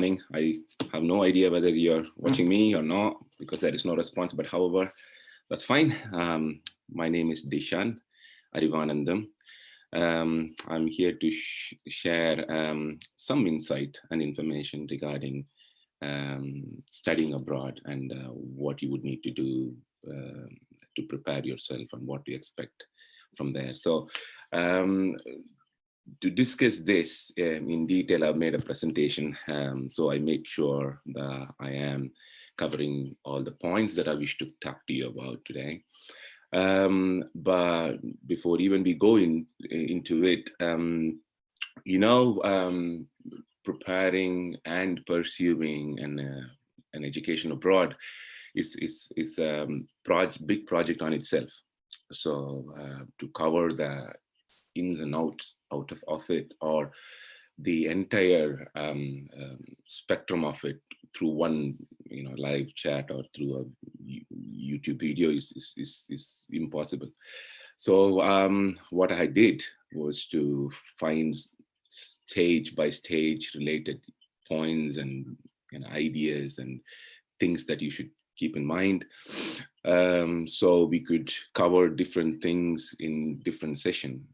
morning. I have no idea whether you're watching me or not because there is no response, but however, that's fine. My name is Dishan Arivanandam. I'm here to share some insight and information regarding studying abroad and what you would need to do to prepare yourself and what to expect from there. So to discuss this in detail, I've made a presentation. So I make sure that I am covering all the points that I wish to talk to you about today. But before even we go into it, preparing and pursuing an education abroad is a big project on itself. So to cover the ins and outs of it, or the entire spectrum of it through one live chat or through a YouTube video is impossible. So what I did was to find stage by stage related points and ideas and things that you should keep in mind. So we could cover different things in different session.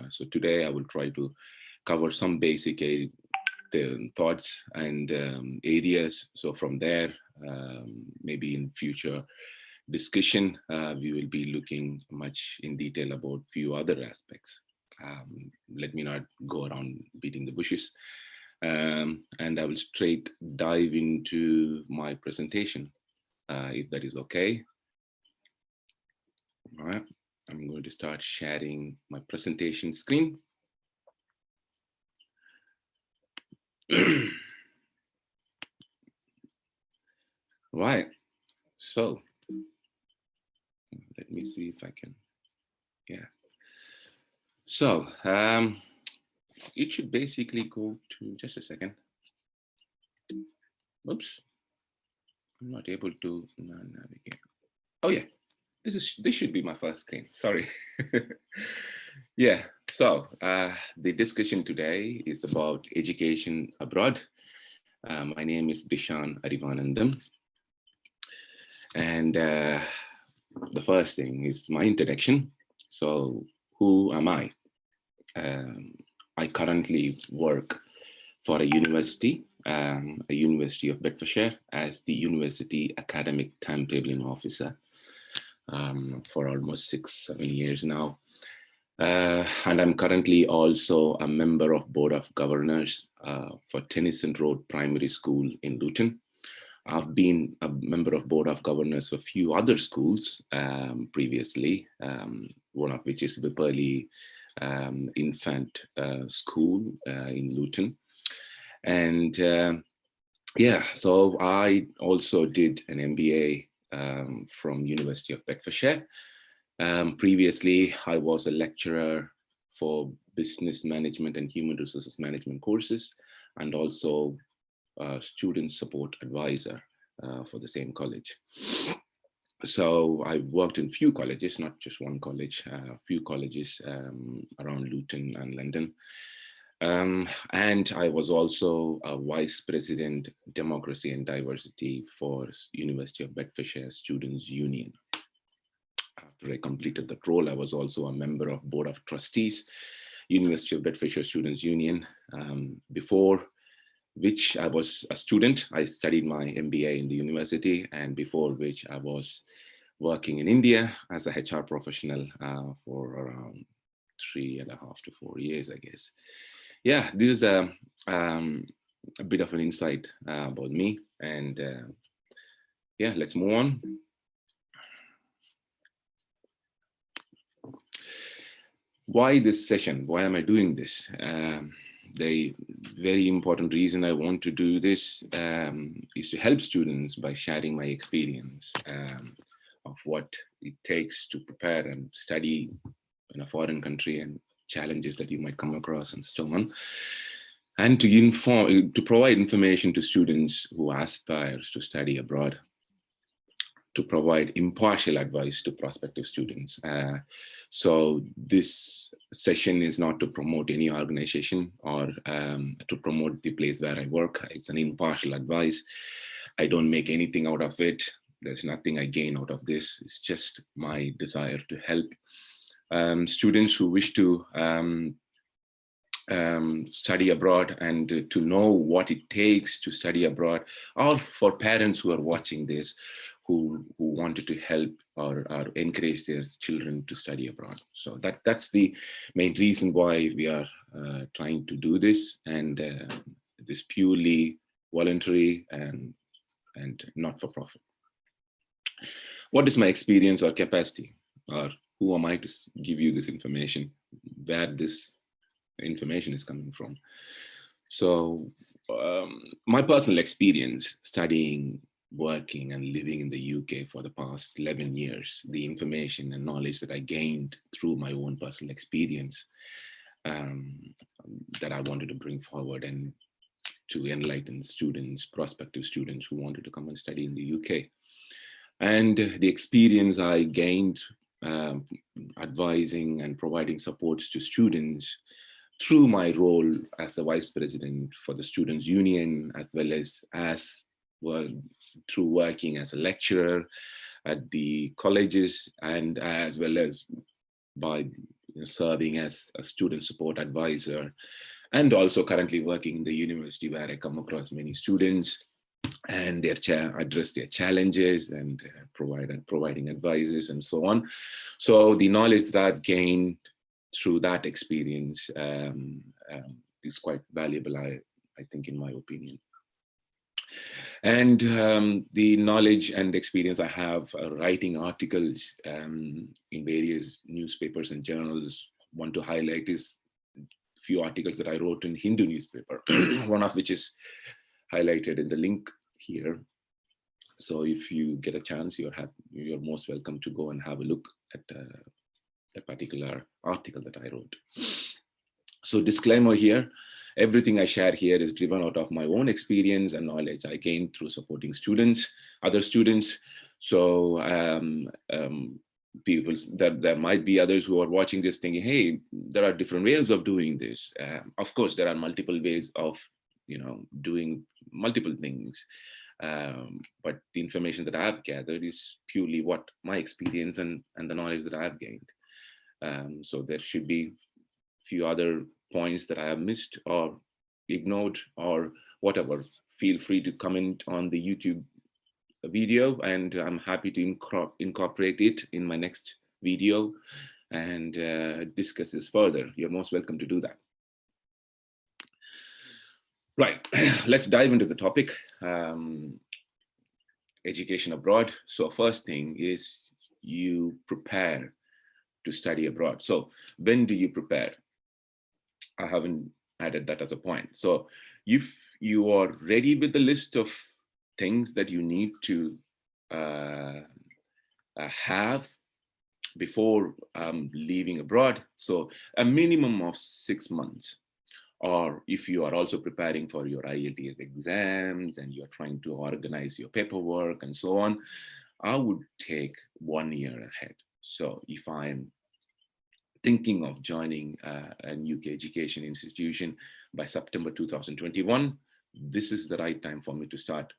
So today I will try to cover some basic the thoughts and areas. So from there, maybe in future discussion, we will be looking much in detail about few other aspects. Let me not go around beating the bushes. And I will straight dive into my presentation, if that is okay. All right, I'm going to start sharing my presentation screen. Right, so let me see if I can, yeah. So it should basically go to, just a second. Oops, I'm not able to navigate. Oh yeah, this should be my first screen, sorry. Yeah, so the discussion today is about education abroad. My name is Dishan Arivanandam. And the first thing is my introduction. So who am I? I currently work for a university of Bedfordshire as the University Academic Timetabling Officer for almost 6-7 years now. And I'm currently also a member of Board of Governors for Tennyson Road Primary School in Luton. I've been a member of Board of Governors for a few other schools previously, one of which is Wipperley Infant School in Luton. And yeah, so I also did an MBA from University of Bedfordshire. Previously, I was a lecturer for business management and human resources management courses, and also student support advisor for the same college. So I worked in few colleges, not just one college, a few colleges around Luton and London. And I was also a Vice President, Democracy and Diversity for University of Bedfordshire Students' Union. After I completed that role, I was also a member of Board of Trustees, University of Bedfordshire Students' Union. Before which I was a student, I studied my MBA in the university, and before which I was working in India as a HR professional for around 3.5 to 4 years, I guess. Yeah, this is a bit of an insight about me, and yeah, let's move on. Why this session? Why am I doing this? The very important reason I want to do this is to help students by sharing my experience of what it takes to prepare and study in a foreign country and challenges that you might come across and so on. And to provide information to students who aspire to study abroad. to provide impartial advice to prospective students. So this session is not to promote any organization or to promote the place where I work. It's an impartial advice. I don't make anything out of it. There's nothing I gain out of this. It's just my desire to help students who wish to study abroad and to know what it takes to study abroad, or for parents who are watching this who wanted to help or encourage their children to study abroad. So that's the main reason why we are trying to do this, and this purely voluntary and not for profit. What is my experience or capacity, or who am I to give you this information, where this information is coming from? So my personal experience studying, working and living in the UK for the past 11 years, the information and knowledge that I gained through my own personal experience that I wanted to bring forward and to enlighten students, prospective students who wanted to come and study in the UK. And the experience I gained advising and providing supports to students through my role as the Vice President for the Students' Union, as well as well, through working as a lecturer at the colleges, and as well as by serving as a student support advisor, and also currently working in the university, where I come across many students and address their challenges and providing advices and so on. So the knowledge that I've gained through that experience is quite valuable, I think, in my opinion. And the knowledge and experience I have writing articles in various newspapers and journals. Want to highlight is a few articles that I wrote in Hindu newspaper, one of which is highlighted in the link here. So if you get a chance, you're most welcome to go and have a look at that particular article that I wrote. So disclaimer here, everything I share here is driven out of my own experience and knowledge I gained through supporting students, other students. So there might be others who are watching this thinking, hey, there are different ways of doing this. Of course, there are multiple ways of doing multiple things. But the information that I've gathered is purely what my experience and the knowledge that I've gained. So there should be few other points that I have missed or ignored or whatever. Feel free to comment on the YouTube video, and I'm happy to incorporate it in my next video and discuss this further. You're most welcome to do that. Right, let's dive into the topic, education abroad. So first thing is you prepare to study abroad. So when do you prepare? I haven't added that as a point. So if you are ready with the list of things that you need to have before leaving abroad, so a minimum of 6 months, or if you are also preparing for your IELTS exams and you're trying to organize your paperwork and so on, I would take 1 year ahead. So if I'm thinking of joining a UK education institution by September 2021, this is the right time for me to start,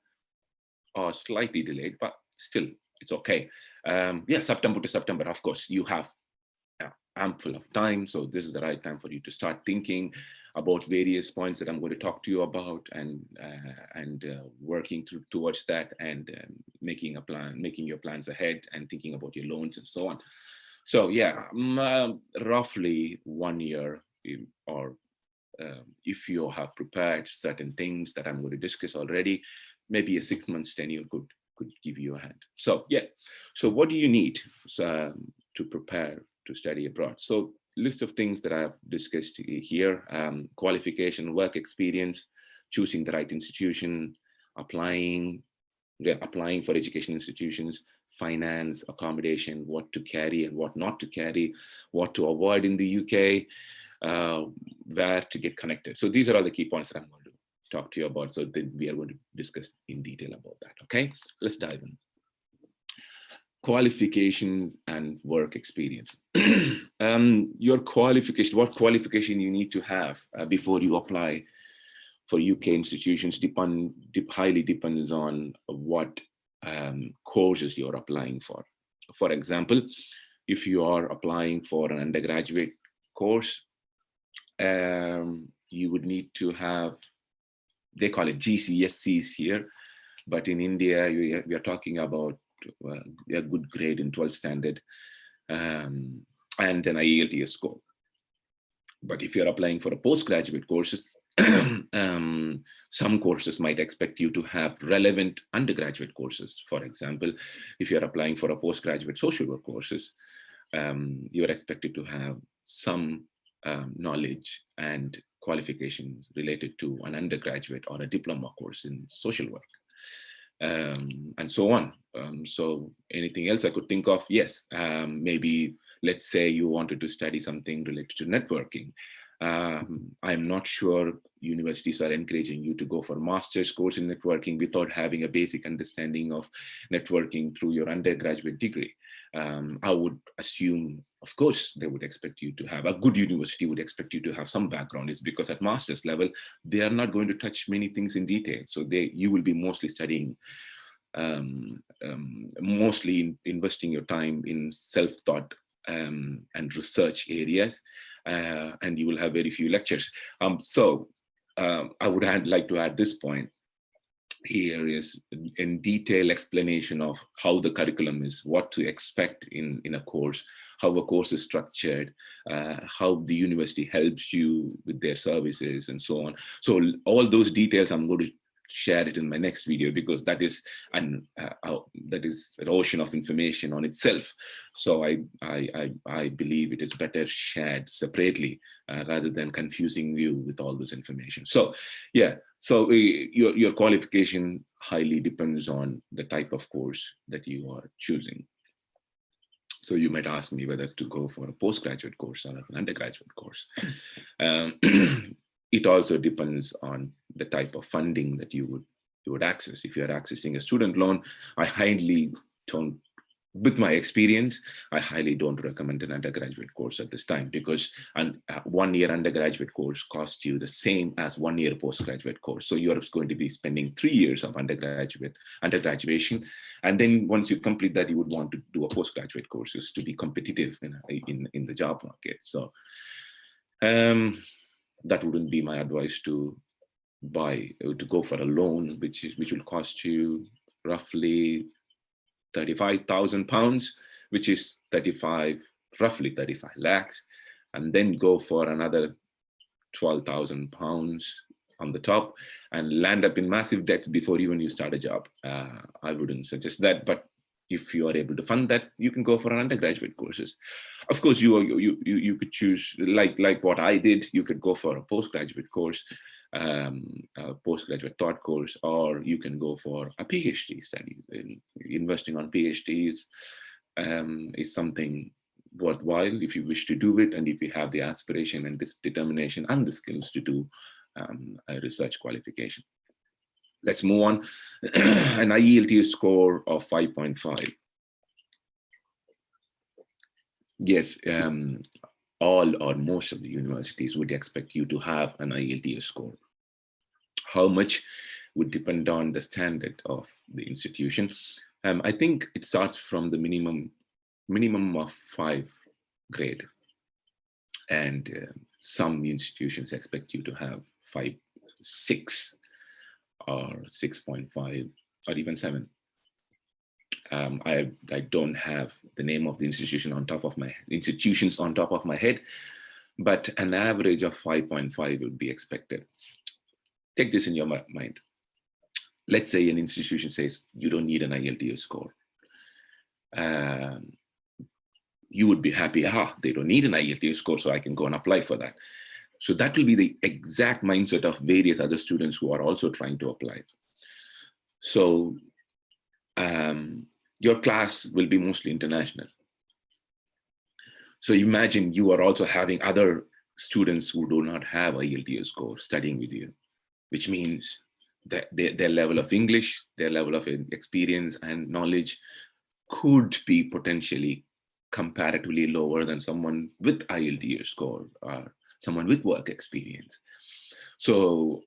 or slightly delayed, but still it's okay. Yeah, September to September, of course, you have ample of time. So this is the right time for you to start thinking about various points that I'm going to talk to you about, and working towards that, and making a plan, making your plans ahead, and thinking about your loans and so on. So yeah, roughly 1 year, or if you have prepared certain things that I'm going to discuss already, maybe a 6 months tenure could give you a hand. So yeah, so what do you need to prepare to study abroad? So list of things that I have discussed here: qualification, work experience, choosing the right institution, applying for education institutions, finance, accommodation, what to carry and what not to carry, what to avoid in the UK, where to get connected. So these are all the key points that I'm going to talk to you about. So then we are going to discuss in detail about that. Okay, let's dive in. qualifications and work experience. Your qualification, what qualification you need to have before you apply for UK institutions highly depends on what courses you're applying for. For example, if you are applying for an undergraduate course, you would need to have, they call it GCSEs here, but in India, we are talking about a good grade in 12th standard and an IELTS score. But if you're applying for a postgraduate courses, some courses might expect you to have relevant undergraduate courses. For example, if you're applying for a postgraduate social work courses, you're expected to have some knowledge and qualifications related to an undergraduate or a diploma course in social work. And so on. So anything else I could think of? Yes, maybe let's say you wanted to study something related to networking. I'm not sure universities are encouraging you to go for a master's course in networking without having a basic understanding of networking through your undergraduate degree. I would assume, of course, they would expect you to have, a good university would expect you to have some background. It's because at master's level, they are not going to touch many things in detail. So you will be mostly studying, mostly investing your time in self-taught and research areas, and you will have very few lectures. So I would like to add this point. Here is in detail explanation of how the curriculum is, what to expect in a course, how a course is structured, how the university helps you with their services and so on. So all those details I'm going to share it in my next video, because that is an ocean of information on itself. So I believe it is better shared separately rather than confusing you with all this information. So yeah, so your qualification highly depends on the type of course that you are choosing. So you might ask me whether to go for a postgraduate course or an undergraduate course. It also depends on the type of funding that you would access. If you're accessing a student loan, with my experience, I highly don't recommend an undergraduate course at this time, because a 1 year undergraduate course costs you the same as 1 year postgraduate course. So you're going to be spending 3 years of undergraduation. And then once you complete that, you would want to do a postgraduate courses to be competitive in the job market. So that wouldn't be my advice to go for a loan, which will cost you roughly £35,000, which is roughly 35 lakhs, and then go for another £12,000 on the top and land up in massive debts before even you start a job. I wouldn't suggest that, but if you are able to fund that, you can go for an undergraduate courses. Of course, you could choose, like what I did, you could go for a postgraduate course, a postgraduate thought course, or you can go for a PhD study. Investing on PhDs is something worthwhile if you wish to do it, and if you have the aspiration and this determination and the skills to do a research qualification. Let's move on. An IELTS score of 5.5. Yes, all or most of the universities would expect you to have an IELTS score. How much would depend on the standard of the institution. I think it starts from the minimum of 5 grade, and some institutions expect you to have 5.6 or 6.5 or even 7. I don't have the name of the institutions on top of my head, but an average of 5.5 would be expected. Take this in your mind. Let's say an institution says you don't need an IELTS score. You would be happy, they don't need an IELTS score, so I can go and apply for that. So that will be the exact mindset of various other students who are also trying to apply. So your class will be mostly international. So imagine you are also having other students who do not have a IELTS score studying with you, which means that their level of English, their level of experience and knowledge could be potentially comparatively lower than someone with IELTS score or someone with work experience. So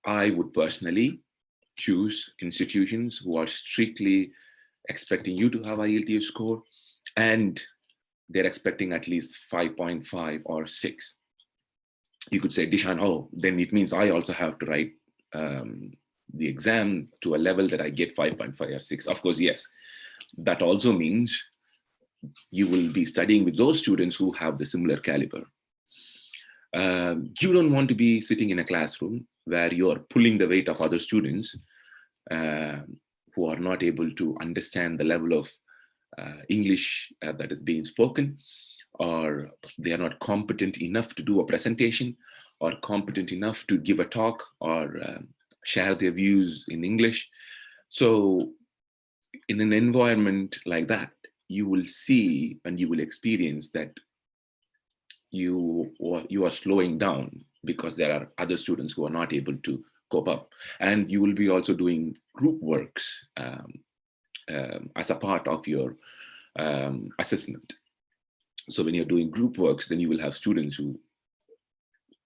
I would personally choose institutions who are strictly expecting you to have IELTS score, and they're expecting at least 5.5 or 6. You could say, Dishan, oh, then it means I also have to write the exam to a level that I get 5.5 or 6. Of course, yes. That also means you will be studying with those students who have the similar caliber. You don't want to be sitting in a classroom where you're pulling the weight of other students who are not able to understand the level of English that is being spoken, or they are not competent enough to do a presentation, or competent enough to give a talk, or share their views in English. So in an environment like that, you will see and you will experience that you are slowing down because there are other students who are not able to cope up. And you will be also doing group works as a part of your assessment. So when you're doing group works, then you will have students who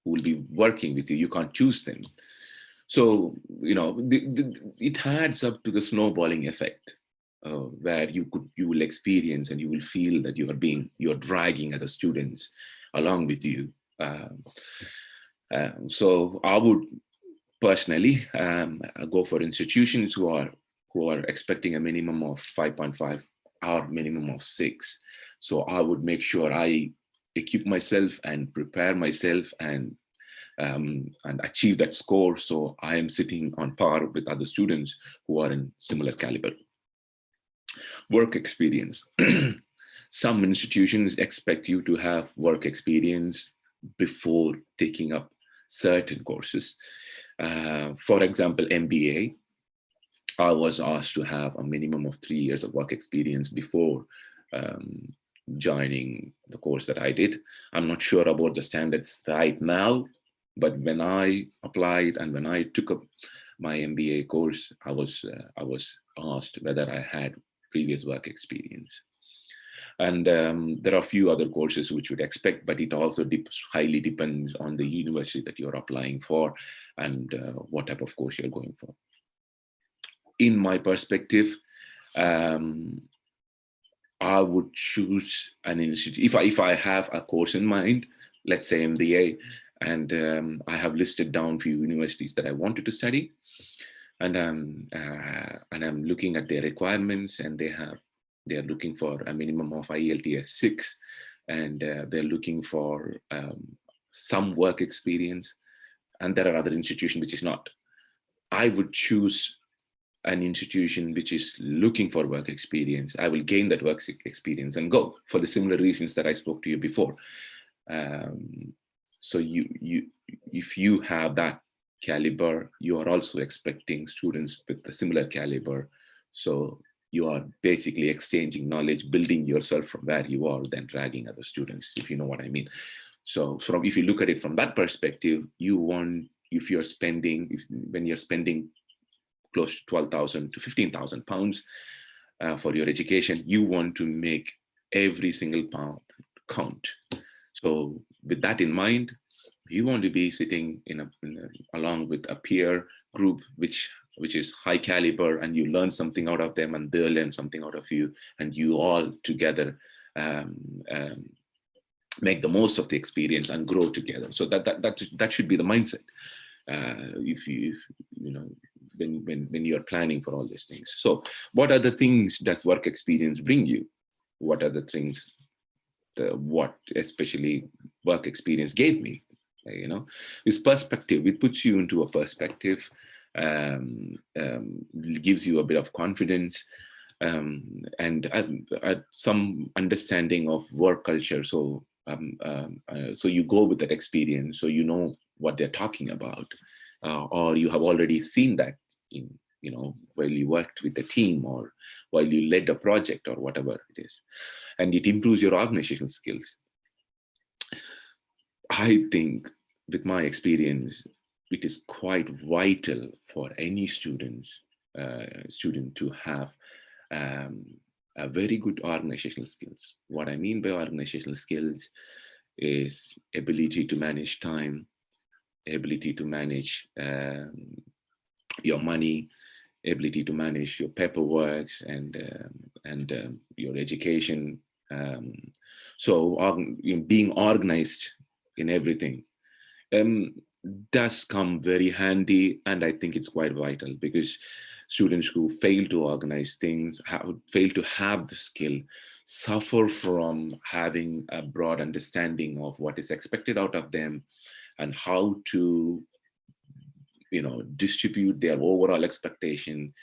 will be working with you. You can't choose them. So, it adds up to the snowballing effect where you will experience and you will feel that you're dragging other students along with you. So I would personally go for institutions who are expecting a minimum of 5.5 or minimum of 6. So I would make sure I equip myself and prepare myself and achieve that score, so I am sitting on par with other students who are in similar caliber. Work experience. Some institutions expect you to have work experience before taking up certain courses. For example, MBA, I was asked to have a minimum of 3 years of work experience before joining the course that I did. I'm not sure about the standards right now, but when I applied and when I took up my MBA course, I was asked whether I had previous work experience. And there are a few other courses which would expect, but it also highly depends on the university that you're applying for and what type of course you're going for. In my perspective, I would choose an institute. If I have a course in mind, let's say MBA, and I have listed down few universities that I wanted to study, and I'm looking at their requirements, and they're looking for a minimum of IELTS 6, and they're looking for some work experience, and there are other institutions which is not. I would choose an institution which is looking for work experience. I will gain that work experience and go for the similar reasons that I spoke to you before. So if you have that caliber, you are also expecting students with the similar caliber. So you are basically exchanging knowledge, building yourself from where you are, then dragging other students, if you know what I mean. So if you look at it from that perspective, when you're spending close to 12,000 to 15,000 pounds for your education, you want to make every single pound count. So with that in mind, you want to be sitting along with a peer group which is high caliber, and you learn something out of them and they'll learn something out of you, and you all together make the most of the experience and grow together. So that should be the mindset. When you're planning for all these things. So what other things does work experience bring you? What are the things, what especially work experience gave me? This perspective, it puts you into a perspective, gives you a bit of confidence, and some understanding of work culture. So you go with that experience, so you know what they're talking about, or you have already seen that while you worked with a team or while you led a project or whatever it is, and it improves your organizational skills. I think with my experience, it is quite vital for any student to have very good organizational skills. What I mean by organizational skills is ability to manage time, ability to manage your money, ability to manage your paperwork and your education. Um, being organized in everything um, does come very handy, and I think it's quite vital because students who fail to organize things, fail to have the skill, suffer from having a broad understanding of what is expected out of them and how to distribute their overall expectation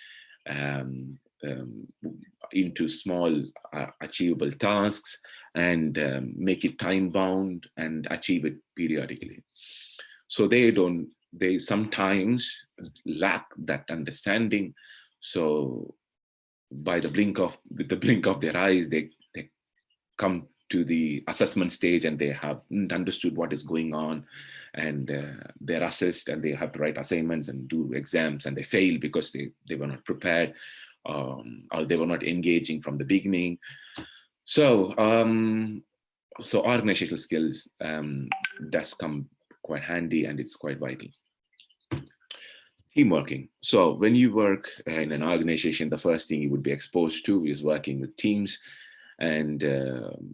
um, um, into small achievable tasks and make it time bound and achieve it periodically. So they sometimes lack that understanding. So with the blink of their eyes, they come to the assessment stage and they haven't understood what is going on, and they're assessed and they have to write assignments and do exams, and they fail because they were not prepared, or they were not engaging from the beginning. So organizational skills does come quite handy, and it's quite vital. Team working. So when you work in an organization, the first thing you would be exposed to is working with teams, and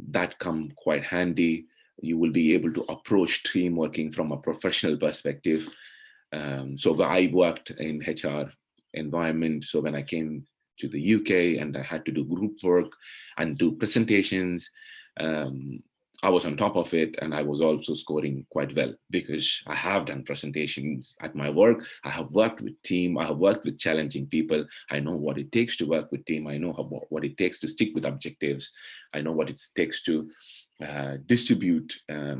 that come quite handy. You will be able to approach team working from a professional perspective. So I worked in HR environment. So when I came to the UK and I had to do group work and do presentations, I was on top of it, and I was also scoring quite well because I have done presentations at my work. I have worked with team. I have worked with challenging people. I know what it takes to work with team. I know what it takes to stick with objectives. I know what it takes to distribute a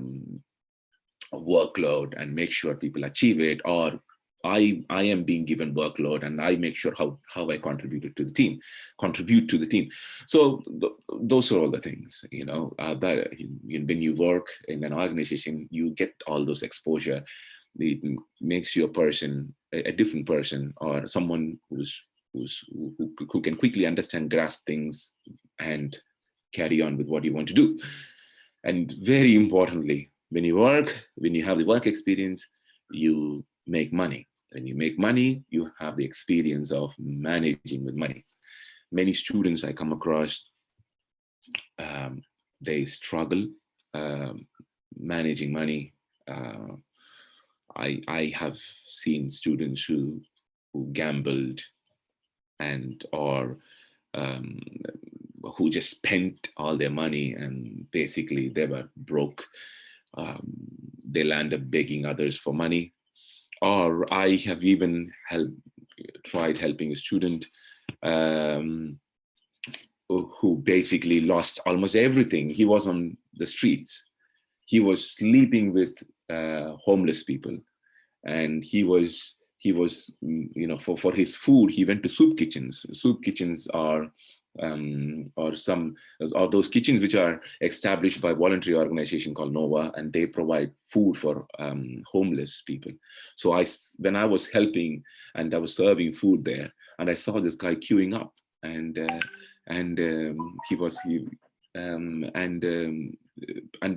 workload and make sure people achieve it, or I am being given workload and I make sure how I contribute to the team. So those are all the things, that when you work in an organization, you get all those exposure. It makes you a different person, or someone who can quickly understand, grasp things, and carry on with what you want to do. And very importantly, when you have the work experience, you make money. When you make money, you have the experience of managing with money. Many students I come across, they struggle managing money. I have seen students who gambled or who just spent all their money, and basically they were broke. They'll end up begging others for money. Or I have even tried helping a student who basically lost almost everything. He was on the streets. He was sleeping with homeless people, and he was for his food he went to soup kitchens. Soup kitchens are those kitchens which are established by a voluntary organization called Nova, and they provide food for homeless people. So when I was helping and I was serving food there, and I saw this guy queuing up, and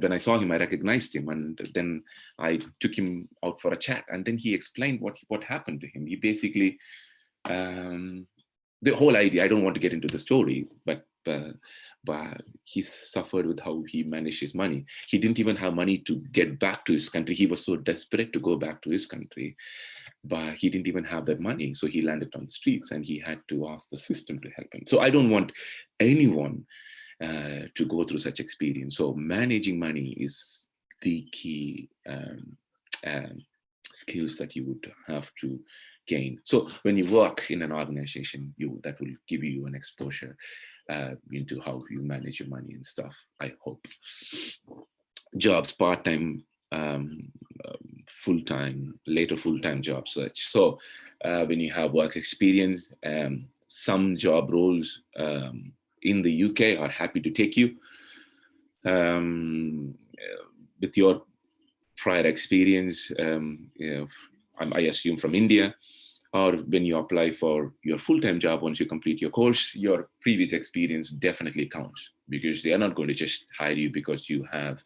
when I saw him, I recognized him, and then I took him out for a chat, and then he explained what happened to him. He basically, the whole idea, I don't want to get into the story, but he suffered with how he managed his money. He didn't even have money to get back to his country. He was so desperate to go back to his country, but he didn't even have that money. So he landed on the streets, and he had to ask the system to help him. So I don't want anyone to go through such experience. So managing money is the key skills that you would have to gain. So when you work in an organization, that will give you an exposure into how you manage your money and stuff, I hope. Jobs, part-time, full-time, later full-time job search. So when you have work experience, some job roles in the UK are happy to take you with your prior experience. I assume from India, or when you apply for your full-time job, once you complete your course, your previous experience definitely counts, because they are not going to just hire you because you have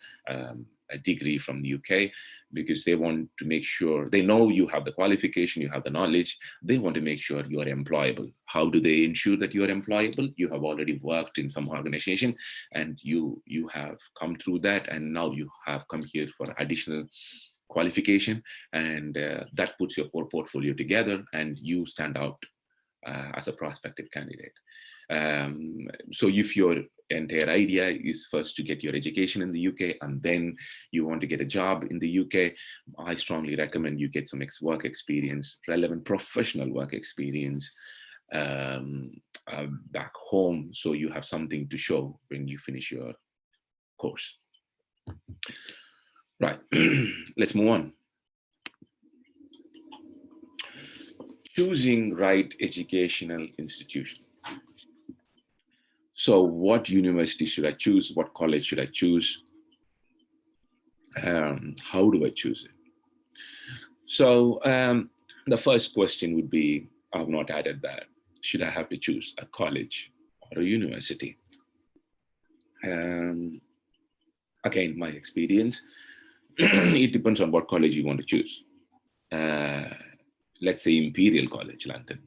a degree from the UK, because they want to make sure, they know you have the qualification, you have the knowledge, they want to make sure you are employable. How do they ensure that you are employable? You have already worked in some organization, and you have come through that, and now you have come here for additional qualification, and that puts your portfolio together, and you stand out as a prospective candidate. So if your entire idea is first to get your education in the UK and then you want to get a job in the UK, I strongly recommend you get some work experience, relevant professional work experience back home, so you have something to show when you finish your course. Right, let's move on. Choosing right educational institution. So what university should I choose? What college should I choose? How do I choose it? So the first question would be, I've not added that, should I have to choose a college or a university? Again, my experience, it depends on what college you want to choose. Let's say Imperial College London.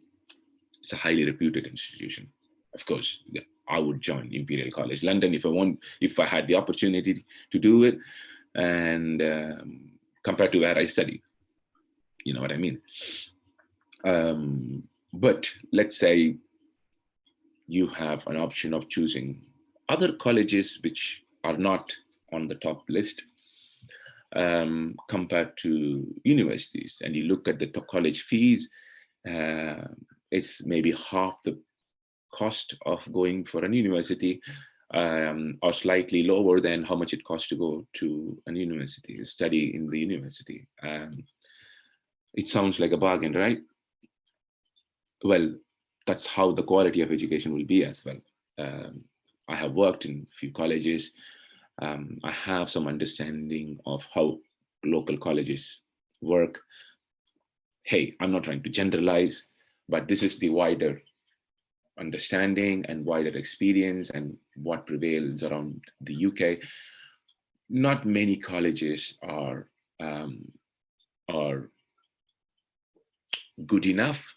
It's a highly reputed institution. Of course, I would join Imperial College London if I had the opportunity to do it, and compared to where I study, you know what I mean. But let's say you have an option of choosing other colleges which are not on the top list compared to universities, and you look at the college fees, it's maybe half the cost of going for an university, or slightly lower than how much it costs to go to an university, study in the university. It sounds like a bargain, right? Well, that's how the quality of education will be as well. I have worked in a few colleges. I have some understanding of how local colleges work. Hey, I'm not trying to generalize, but this is the wider understanding and wider experience and what prevails around the UK. Not many colleges are good enough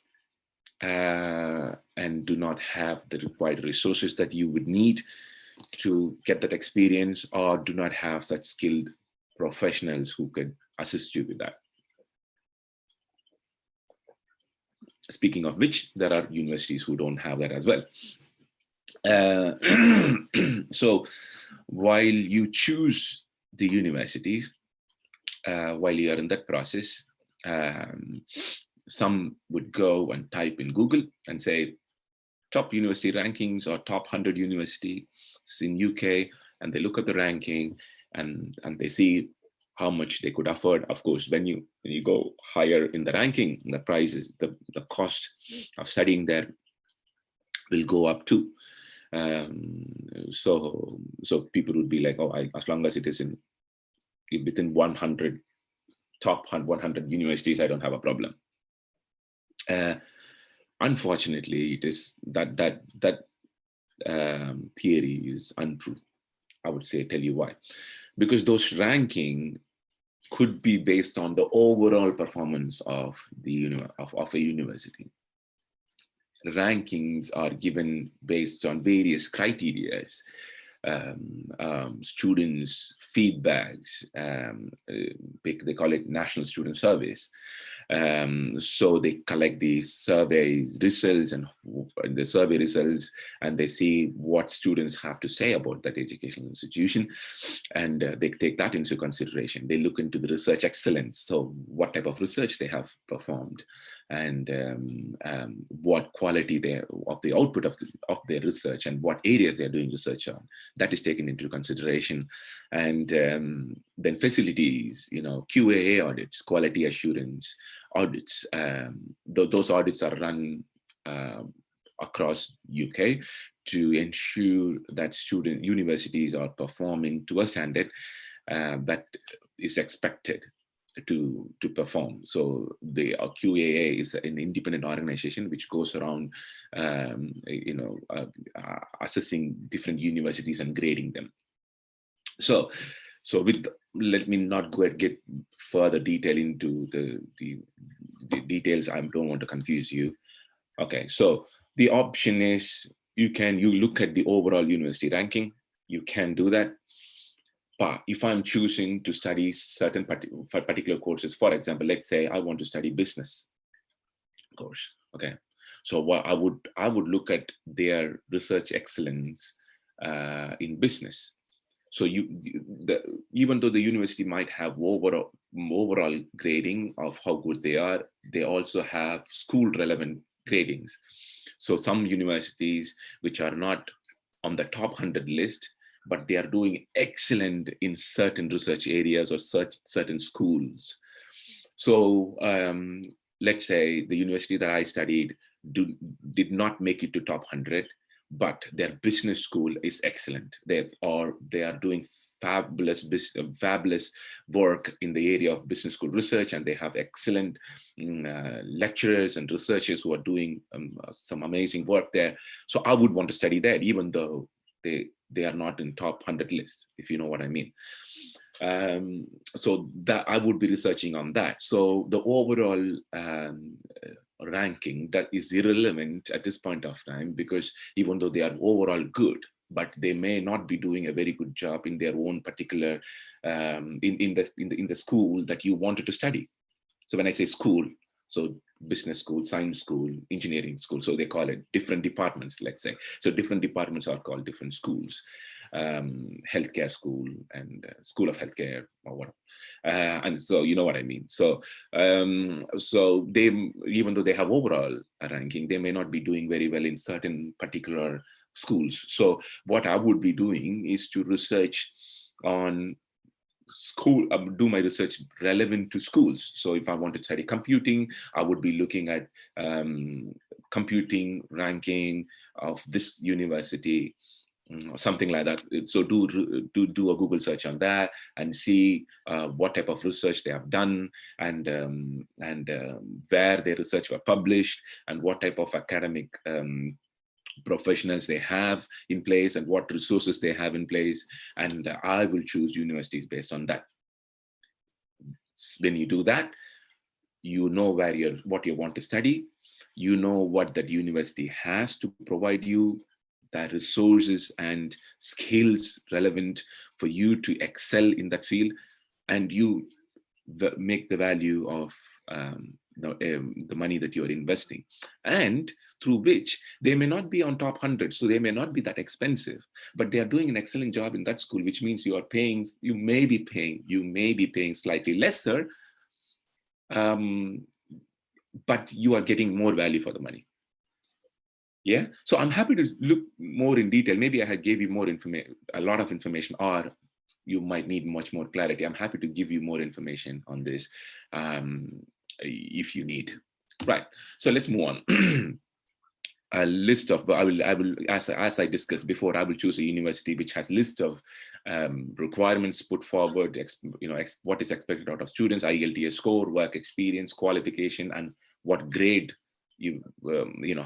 and do not have the required resources that you would need to get that experience, or do not have such skilled professionals who could assist you with that. Speaking of which, there are universities who don't have that as well. So while you choose the universities, while you are in that process, some would go and type in Google and say top university rankings or top 100 universities in UK, and they look at the ranking and they see how much they could afford. Of course, when you go higher in the ranking, the prices, the cost of studying there will go up too. So people would be like, oh, as long as it is within 100 top 100 universities, I don't have a problem. Unfortunately, it is that theory is untrue. I would say, tell you why. Because those ranking could be based on the overall performance of a university. Rankings are given based on various criteria, students' feedbacks, they call it national student surveys. So they collect these surveys results and the survey results, and they see what students have to say about that educational institution, and they take that into consideration. They look into the research excellence, so what type of research they have performed, and what quality of the output of their research, and what areas they're doing research on. That is taken into consideration. And then facilities, QAA audits, quality assurance audits. Those audits are run across UK to ensure that universities are performing to a standard that is expected to perform. So the QAA is an independent organization which goes around, assessing different universities and grading them. So, let me not go and get further detail into the details. I don't want to confuse you. Okay, so the option is you look at the overall university ranking. You can do that. But if I'm choosing to study certain particular courses, for example, let's say I want to study business course. Okay, so what I would look at their research excellence in business. So even though the university might have overall grading of how good they are, they also have school relevant gradings. So some universities which are not on the top 100 list, but they are doing excellent in certain research areas or certain schools. So let's say the university that I studied did not make it to top 100, but their business school is excellent. They are doing fabulous work in the area of business school research, and they have excellent lecturers and researchers who are doing some amazing work there. So I would want to study there, even though they are not in top 100 list, if you know what I mean. So that I would be researching on that. So the overall ranking, that is irrelevant at this point of time, because even though they are overall good, but they may not be doing a very good job in their own particular in the school that you wanted to study. So when I say school, so business school, science school, engineering school, so they call it different departments, let's say. So different departments are called different schools. Healthcare school and school of healthcare or whatever. And so you know what I mean. So so they, even though they have overall ranking, they may not be doing very well in certain particular schools. So what I would be doing is to research on school, do my research relevant to schools. So if I want to study computing, I would be looking at computing ranking of this university, something like that. So do a Google search on that and see what type of research they have done, and where their research were published, and what type of academic professionals they have in place, and what resources they have in place, and I will choose universities based on that. When you do that, you know what you want to study, you know what that university has to provide you, the resources and skills relevant for you to excel in that field, and you make the value of the money that you're investing, and through which they may not be on top 100, so they may not be that expensive, but they are doing an excellent job in that school, which means you may be paying slightly lesser, but you are getting more value for the money. Yeah, so I'm happy to look more in detail. Maybe I had gave you more information, a lot of information, or you might need much more clarity. I'm happy to give you more information on this if you need. Right. So let's move on. A list of, I will, as I discussed before, I will choose a university which has list of requirements put forward. What is expected out of students, IELTS score, work experience, qualification, and what grade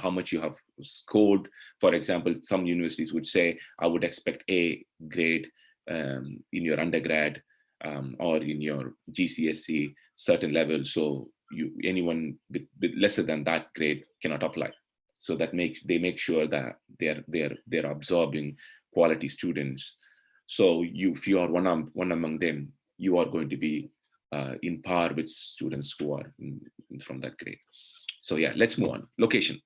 how much you have scored. For example, some universities would say, I would expect A grade in your undergrad or in your GCSE certain level. So anyone with lesser than that grade cannot apply. So that they make sure that they're absorbing quality students. So if you are one among them, you are going to be in par with students who are from that grade. So yeah, let's move on. Location.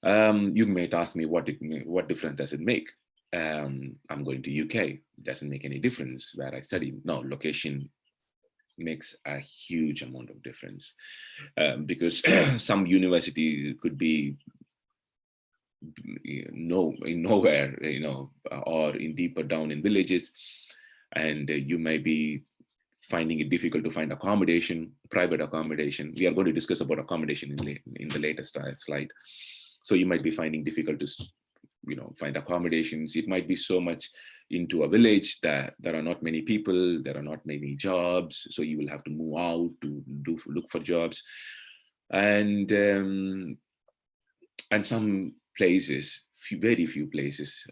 You might ask me what difference does it make? I'm going to UK. It doesn't make any difference where I study. No, location makes a huge amount of difference because some universities could be nowhere, or in deeper down in villages, and you may be finding it difficult to find accommodation, private accommodation. We are going to discuss about accommodation in the latest slide. So you might be finding difficult to find accommodations. It might be so much into a village that there are not many people, there are not many jobs, so you will have to move out to look for jobs. And some places, very few places,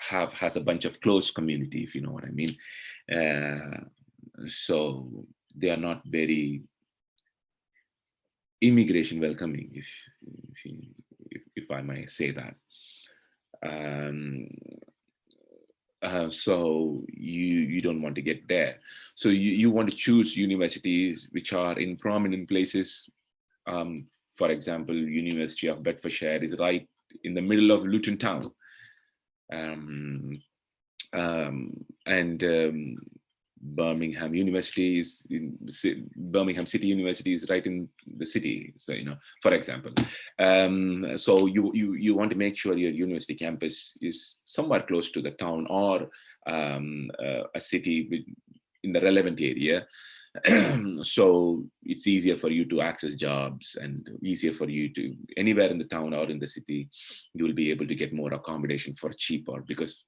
has a bunch of close community, if you know what I mean. So they are not very immigration welcoming, if I may say that. So you don't want to get there. So you want to choose universities which are in prominent places. For example, University of Bedfordshire is right in the middle of Luton town. And Birmingham University is Birmingham City University is right in the city. So for example, so you want to make sure your university campus is somewhere close to the town or a city in the relevant area. So it's easier for you to access jobs and easier for you to anywhere in the town or in the city, you will be able to get more accommodation for cheaper, because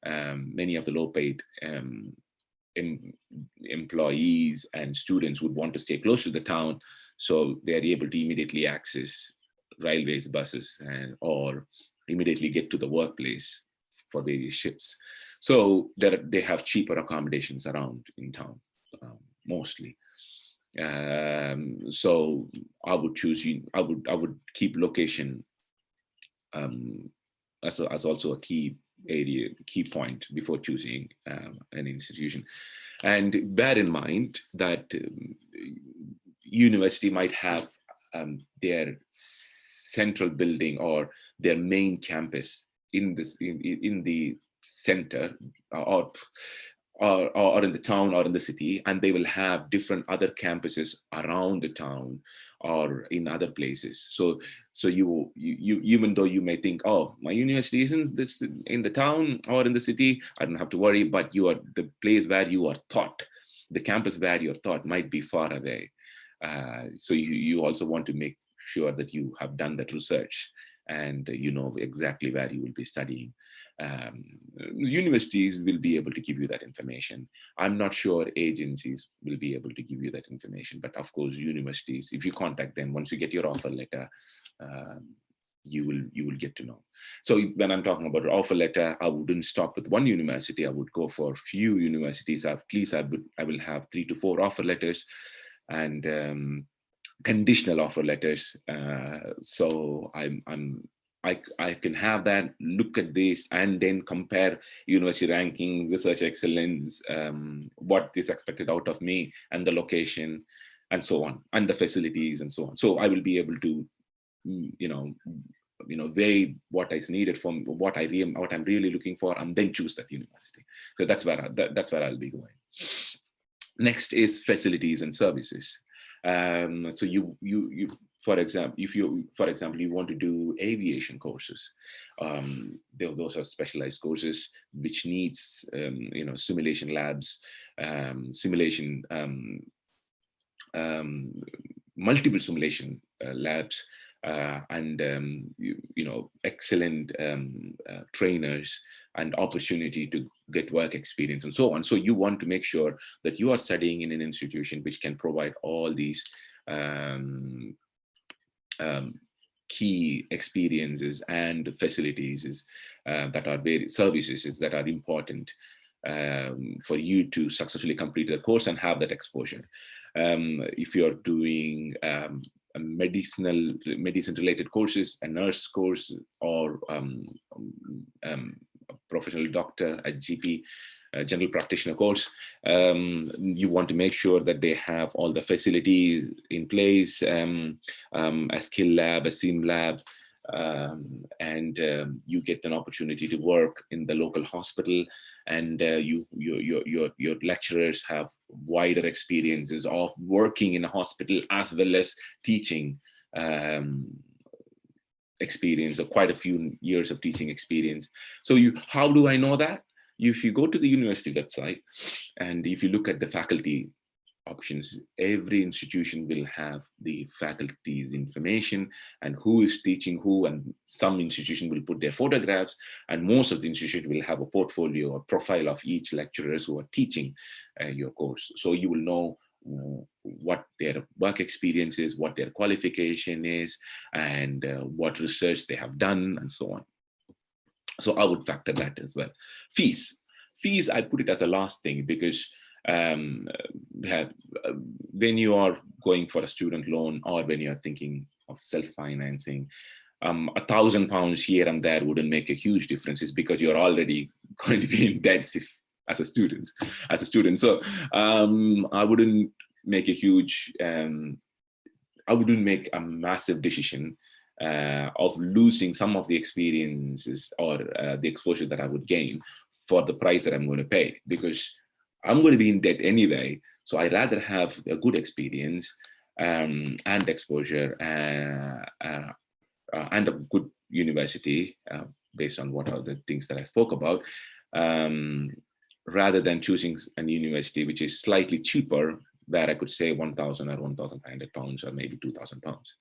many of the low paid employees and students would want to stay close to the town, so they are able to immediately access railways, buses, or immediately get to the workplace for various shifts. So they have cheaper accommodations around in town, mostly. So I would choose. I would keep location as also a key point before choosing an institution. And bear in mind that university might have their central building or their main campus in the center, or in the town or in the city, and they will have different other campuses around the town or in other places. So you even though you may think, oh, my university isn't this in the town or in the city, I don't have to worry, but the place where you are taught, the campus where you're taught might be far away. So you also want to make sure that you have done that research and you know exactly where you will be studying. Universities will be able to give you that information. I'm not sure agencies will be able to give you that information, but of course universities, if you contact them, once you get your offer letter, you will get to know. So when I'm talking about offer letter, I wouldn't stop with one university. I would go for a few universities. At least I will have 3 to 4 offer letters and conditional offer letters. So I can have that, look at this, and then compare university ranking, research excellence, what is expected out of me, and the location, and so on, and the facilities, and so on. So I will be able to, weigh what is needed from what I'm really looking for, and then choose that university. So that's where I'll be going. Next is facilities and services. So you for example, if you want to do aviation courses, those are specialized courses which needs simulation labs, multiple simulation labs, and excellent trainers and opportunity to get work experience and so on. So you want to make sure that you are studying in an institution which can provide all these key experiences and facilities that are services that are important for you to successfully complete the course and have that exposure. If you're doing medicine related courses, a nurse course, or a professional doctor, a GP, general practitioner course, you want to make sure that they have all the facilities in place, a skill lab, a sim lab, and you get an opportunity to work in the local hospital, and your lecturers have wider experiences of working in a hospital as well as teaching experience, or quite a few years of teaching experience. So how do I know that? If you go to the university website and if you look at the faculty options. Every institution will have the faculty's information and who is teaching who, and some institution will put their photographs, and most of the institution will have a portfolio or profile of each lecturers who are teaching your course. So you will know what their work experience is, what their qualification is, and what research they have done, and so on. So I would factor that as well. Fees, I put it as a last thing, because when you are going for a student loan, or when you are thinking of self-financing, £1,000 here and there wouldn't make a huge difference. It's because you're already going to be in debt as a student. So I wouldn't make a huge, I wouldn't make a massive decision of losing some of the experiences or the exposure that I would gain for the price that I'm going to pay, because I'm going to be in debt anyway. So I'd rather have a good experience and exposure and a good university based on what are the things that I spoke about, rather than choosing a university which is slightly cheaper, where I could say 1,000 or 1,500 pounds, or maybe 2,000 pounds.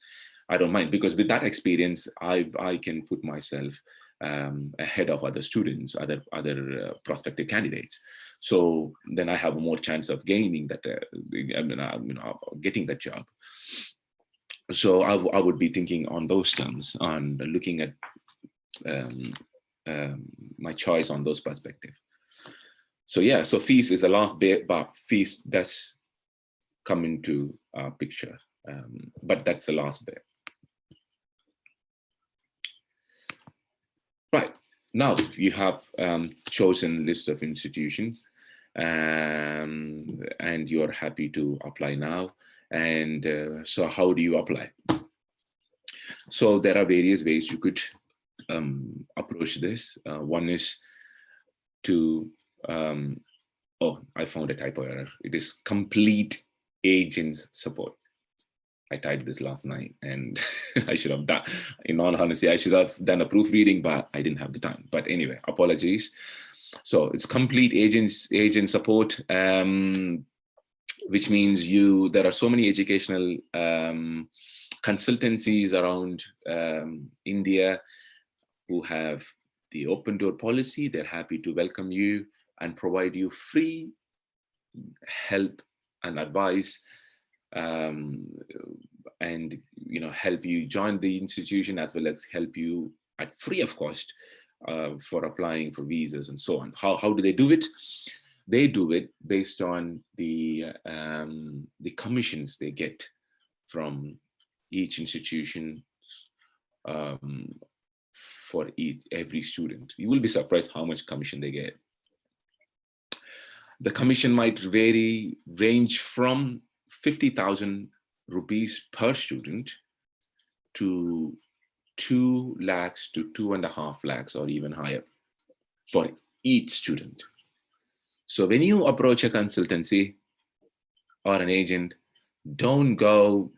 I don't mind, because with that experience, I can put myself ahead of other students, other prospective candidates. So then I have a more chance of gaining that, getting that job. So I would be thinking on those terms, on looking at my choice on those perspectives. So yeah, so fees is the last bit, but fees does come into picture, but that's the last bit. Right, now you have chosen list of institutions, and you're happy to apply now. And so how do you apply? So there are various ways you could approach this. One is to, oh, I found a typo error. It is complete agents support. I typed this last night, and I should have done, in all honesty, I should have done a proofreading, but I didn't have the time. But anyway, apologies. So it's complete agent support, which means there are so many educational consultancies around India who have the open door policy. They're happy to welcome you and provide you free help and advice, and help you join the institution, as well as help you at free of cost for applying for visas and so on. How do they do it? They do it based on the commissions they get from each institution for every student. You will be surprised how much commission they get. The commission might range from 50,000 rupees per student to 2 lakhs to 2.5 lakhs, or even higher for each student. So when you approach a consultancy or an agent, don't go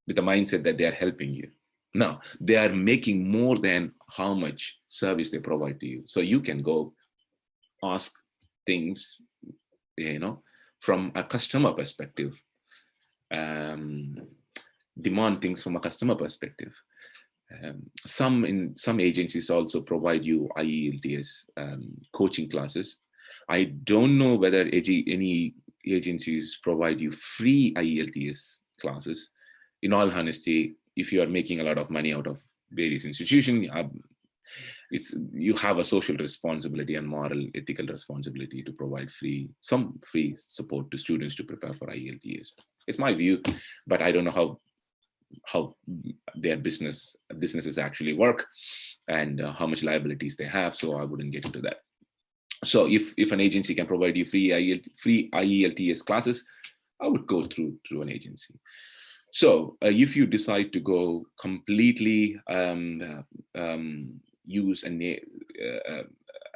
with the mindset that they are helping you. No, they are making more than how much service they provide to you. So you can go ask things, from a customer perspective, demand things from a customer perspective. Some agencies also provide you IELTS coaching classes. I don't know whether any agencies provide you free IELTS classes. In all honesty, if you are making a lot of money out of various institutions, you have a social responsibility and moral, ethical responsibility to provide some free support to students to prepare for IELTS. It's my view, but I don't know how their businesses actually work, and how much liabilities they have. So I wouldn't get into that. So if an agency can provide you free IELTS classes, I would go through an agency. So if you decide to go completely use an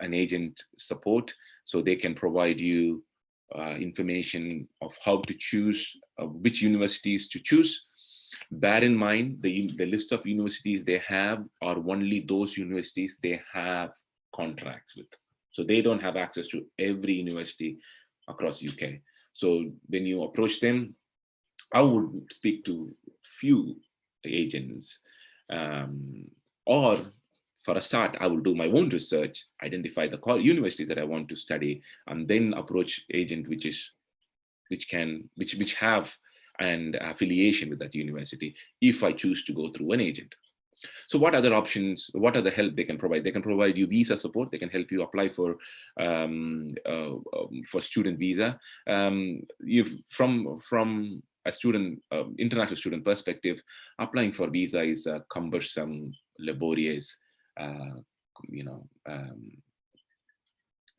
agent support, so they can provide you information of how to choose which universities to choose. Bear in mind, the list of universities they have are only those universities they have contracts with. So they don't have access to every university across UK. So when you approach them, I would speak to few agents, um, or for a start, I will do my own research, identify the universities that I want to study, and then approach agent which have an affiliation with that university if I choose to go through an agent. So what other options, what other help they can provide? They can provide you visa support. They can help you apply for student visa. If from a student, international student perspective, applying for visa is a cumbersome, laborious, uh, you know,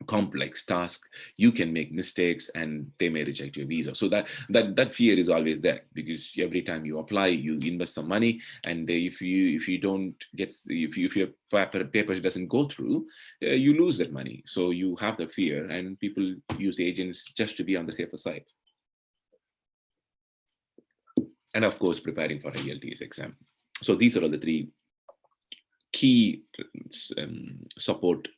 complex task. You can make mistakes and they may reject your visa. So that fear is always there, because every time you apply, you invest some money, and if you don't get, if your paper doesn't go through, you lose that money. So you have the fear, and people use agents just to be on the safer side. And of course, preparing for a ELTS exam. So these are all the three key support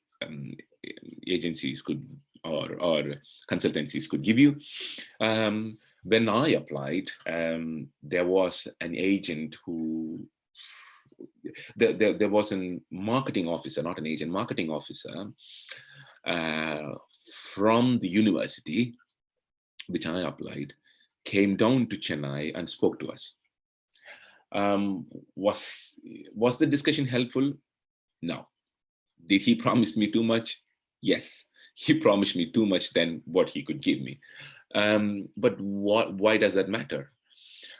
agencies could, or consultancies could give you. When I applied, there was an agent who, there was a marketing officer, not an agent, marketing officer from the university which I applied, came down to Chennai and spoke to us. Was the discussion helpful? No. Did he promise me too much? Yes, he promised me too much than what he could give me. But why does that matter?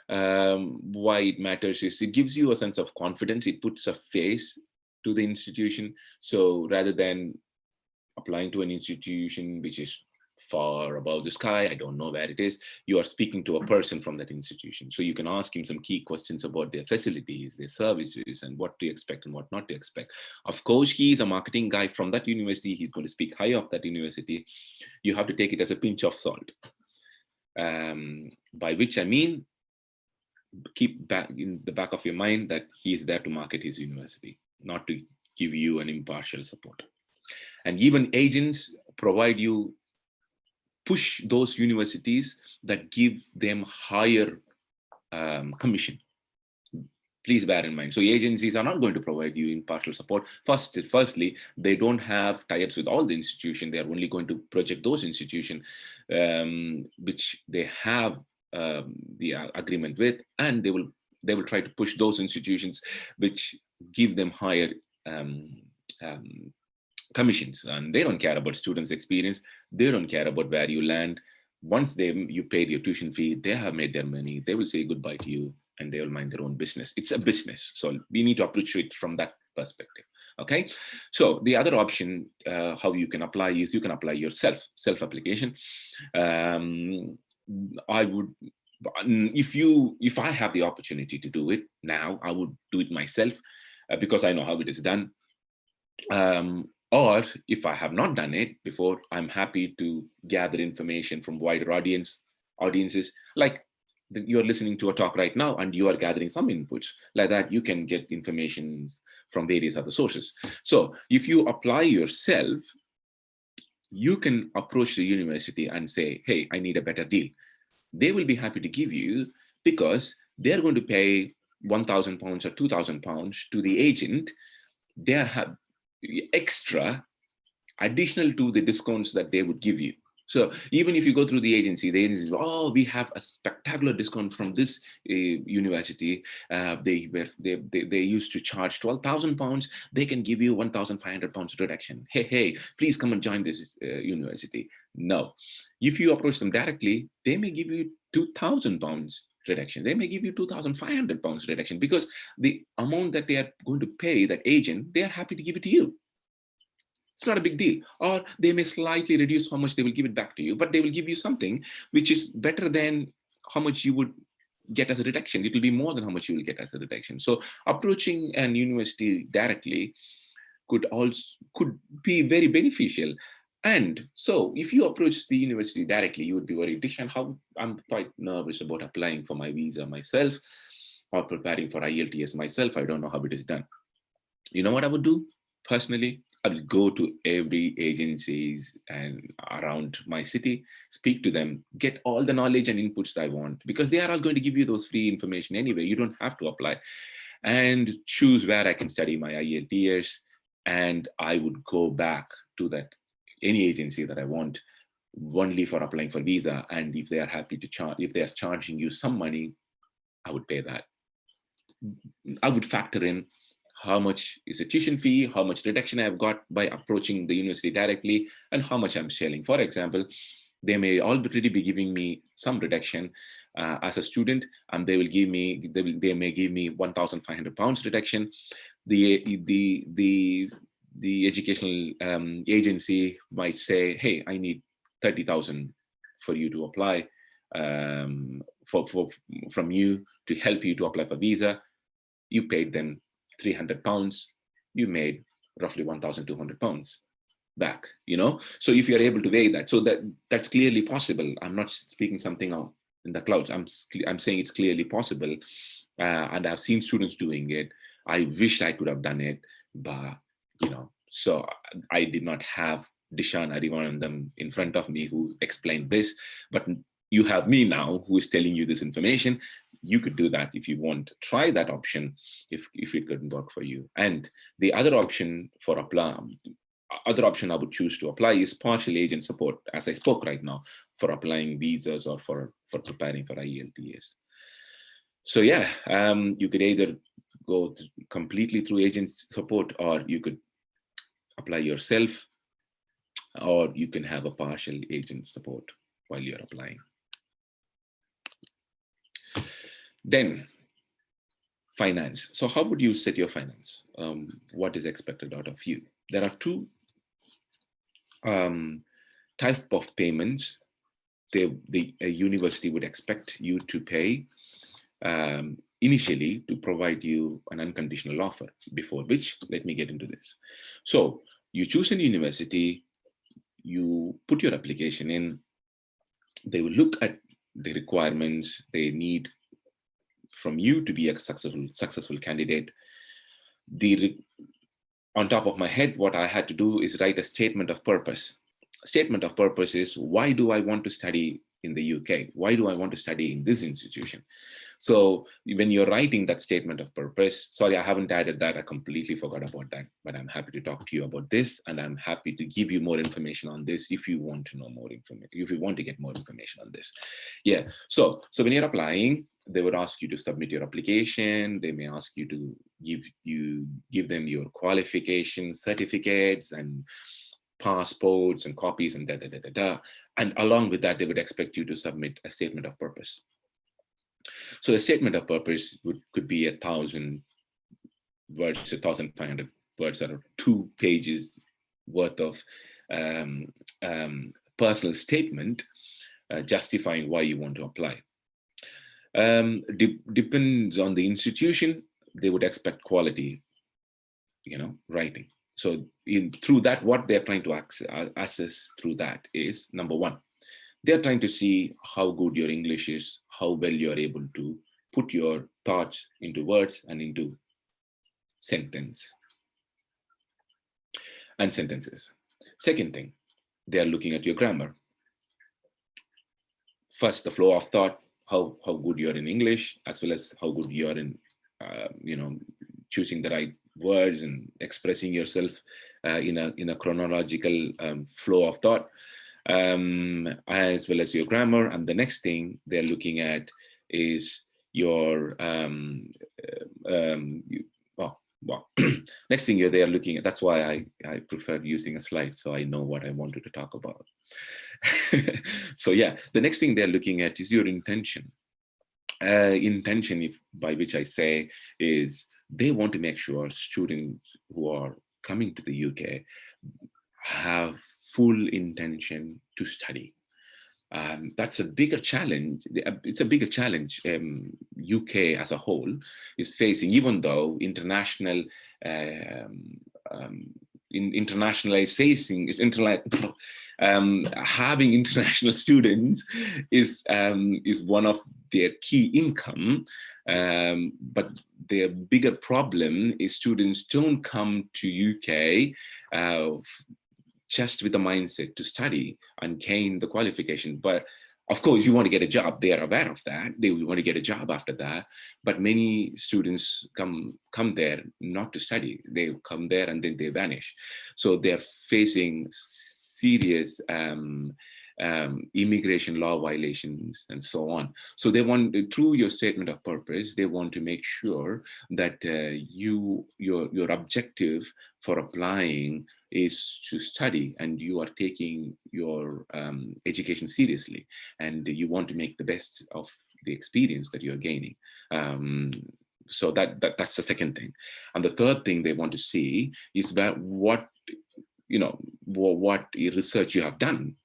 Why it matters is it gives you a sense of confidence. It puts a face to the institution. So rather than applying to an institution which is far above the sky, I don't know where it is, you are speaking to a person from that institution. So you can ask him some key questions about their facilities, their services, and what to expect and what not to expect. Of course, he is a marketing guy from that university. He's going to speak high of that university. You have to take it as a pinch of salt. By which I mean, keep back in the back of your mind that he is there to market his university, not to give you an impartial support. And even agents provide you, push those universities that give them higher commission. Please bear in mind. So agencies are not going to provide you impartial support. Firstly, they don't have tie-ups with all the institutions. They are only going to project those institutions which they have the agreement with, and they will try to push those institutions which give them higher commissions, and they don't care about students' experience. They don't care about where you land. Once you paid your tuition fee, they have made their money. They will say goodbye to you, and they will mind their own business. It's a business, so we need to approach it from that perspective. Okay, so the other option, how you can apply, is you can apply yourself, self-application. I would, if I have the opportunity to do it now, I would do it myself because I know how it is done. Or if I have not done it before, I'm happy to gather information from wider audiences, like you're listening to a talk right now and you are gathering some inputs. Like that, you can get information from various other sources. So if you apply yourself, you can approach the university and say, hey, I need a better deal. They will be happy to give you, because they're going to pay £1,000 or £2,000 to the agent. They are extra, additional to the discounts that they would give you. So even if you go through the agency says, oh, we have a spectacular discount from this university. They used to charge £12,000. They can give you £1,500 reduction. Hey, please come and join this university. No, if you approach them directly, they may give you £2,000 reduction. They may give you £2,500 reduction, because the amount that they are going to pay that agent, they are happy to give it to you. It's not a big deal. Or they may slightly reduce how much they will give it back to you, but they will give you something which is better than how much you would get as a reduction. It will be more than how much you will get as a reduction. So approaching an university directly could be very beneficial. And so if you approach the university directly, you would be worried, Dishan, how I'm quite nervous about applying for my visa myself or preparing for IELTS myself. I don't know how it is done. You know what I would do personally? I'll go to every agencies and around my city, speak to them, get all the knowledge and inputs that I want, because they are all going to give you those free information anyway. You don't have to apply, and choose where I can study my IELTS. And I would go back to that any agency that I want, only for applying for visa. And if they are happy to charge, if they are charging you some money, I would pay that. I would factor in how much is the tuition fee, how much reduction I've got by approaching the university directly, and how much I'm selling. For example, they may already be giving me some reduction as a student, and they will give me, they may give me £1,500 reduction. The educational agency might say, hey, I need 30,000 for you to apply, from you to help you to apply for visa. You paid them £300, you made roughly £1,200 back, you know? So if you're able to weigh that, so that's clearly possible. I'm not speaking something out in the clouds. I'm saying it's clearly possible. And I've seen students doing it. I wish I could have done it, but, you know, so I did not have Dishan Arivanandam in front of me who explained this, but you have me now who is telling you this information. You could do that if you want. Try that option if it couldn't work for you. And the other option for other option I would choose to apply is partial agent support, as I spoke right now, for applying visas or for preparing for IELTS. So yeah, you could either go completely through agent support, or you could apply yourself, or you can have a partial agent support while you're applying. Then finance. So how would you set your finance? What is expected out of you? There are two types of payments a university would expect you to pay initially to provide you an unconditional offer, before which, let me get into this. So you choose a university, you put your application in, they will look at the requirements they need from you to be a successful candidate. On top of my head, what I had to do is write a statement of purpose. Statement of purpose is, why do I want to study in the UK? Why do I want to study in this institution? So when you're writing that statement of purpose, sorry, I haven't added that. I completely forgot about that, but I'm happy to talk to you about this, and I'm happy to give you more information on this if you want to know more information, if you want to get more information on this. Yeah, so when you're applying, they would ask you to submit your application. They may ask you to give them your qualifications, certificates, and passports and copies and And along with that, they would expect you to submit a statement of purpose. So a statement of purpose could be 1,000 words, 1,500 words, or 2 pages worth of personal statement justifying why you want to apply. Depends on the institution. They would expect quality, writing. So through that, what they're trying to assess through that is, number one, they're trying to see how good your English is, how well you're able to put your thoughts into words and into sentences. Second thing, they are looking at your grammar. First, the flow of thought, how good you're in English, as well as how good you're in, choosing the right words and expressing yourself in a chronological flow of thought, as well as your grammar. And the next thing they're looking at is your next thing they are looking at. That's why I prefer using a slide, so I know what I wanted to talk about. So yeah, the next thing they're looking at is your intention. Intention, by which I say, is they want to make sure students who are coming to the UK have full intention to study. That's a bigger challenge. It's a bigger challenge UK as a whole is facing, even though having international students is one of their key income, but the bigger problem is students don't come to UK just with the mindset to study and gain the qualification. But of course, you want to get a job. They are aware of that. They will want to get a job after that. But many students come there not to study. They come there and then they vanish. So they're facing serious immigration law violations and so on. So they want, through your statement of purpose, they want to make sure that your objective for applying is to study, and you are taking your education seriously, and you want to make the best of the experience that you're gaining. So that's the second thing. And the third thing they want to see is that what research you have done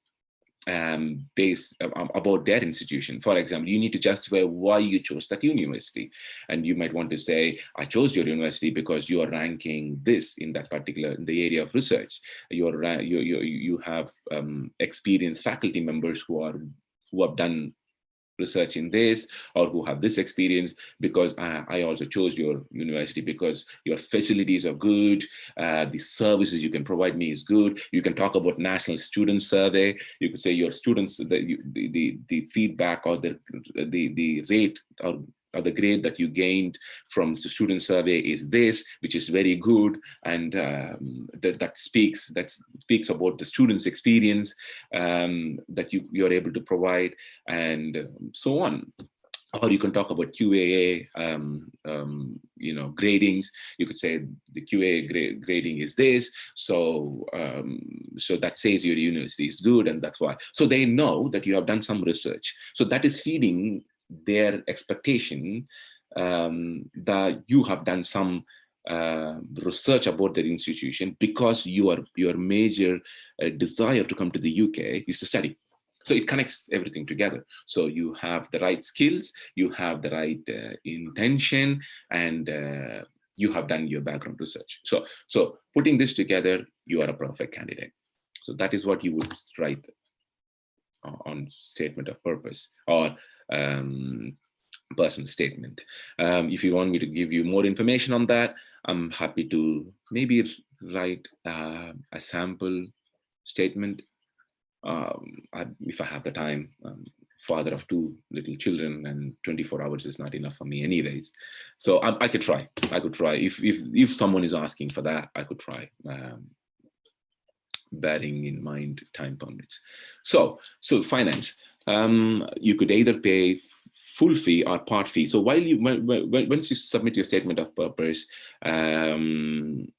based about their institution. For example, you need to justify why you chose that university. And you might want to say, I chose your university because you are ranking this in that particular, in the area of research. You have experienced faculty members who have done research in this, or who have this experience, because I also chose your university because your facilities are good, the services you can provide me is good. You can talk about National Student Survey. You could say your students, the feedback or the rate or the grade that you gained from the student survey is this, which is very good, and that speaks about the student's experience that you're able to provide, and so on. Or you can talk about QAA, gradings. You could say the QAA grading is this, so that says your university is good, and that's why. So they know that you have done some research. So that is feeding their expectation that you have done some research about their institution, because your major desire to come to the UK is to study. So it connects everything together. So you have the right skills, you have the right intention, and you have done your background research. So putting this together, you are a perfect candidate. So that is what you would write on statement of purpose, or personal statement. If you want me to give you more information on that, I'm happy to maybe write a sample statement. If I have the time, father of 2 little children, and 24 hours is not enough for me anyways. So I could try. If someone is asking for that, I could try, bearing in mind time permits. So finance, you could either pay full fee or part fee. So once you submit your statement of purpose, and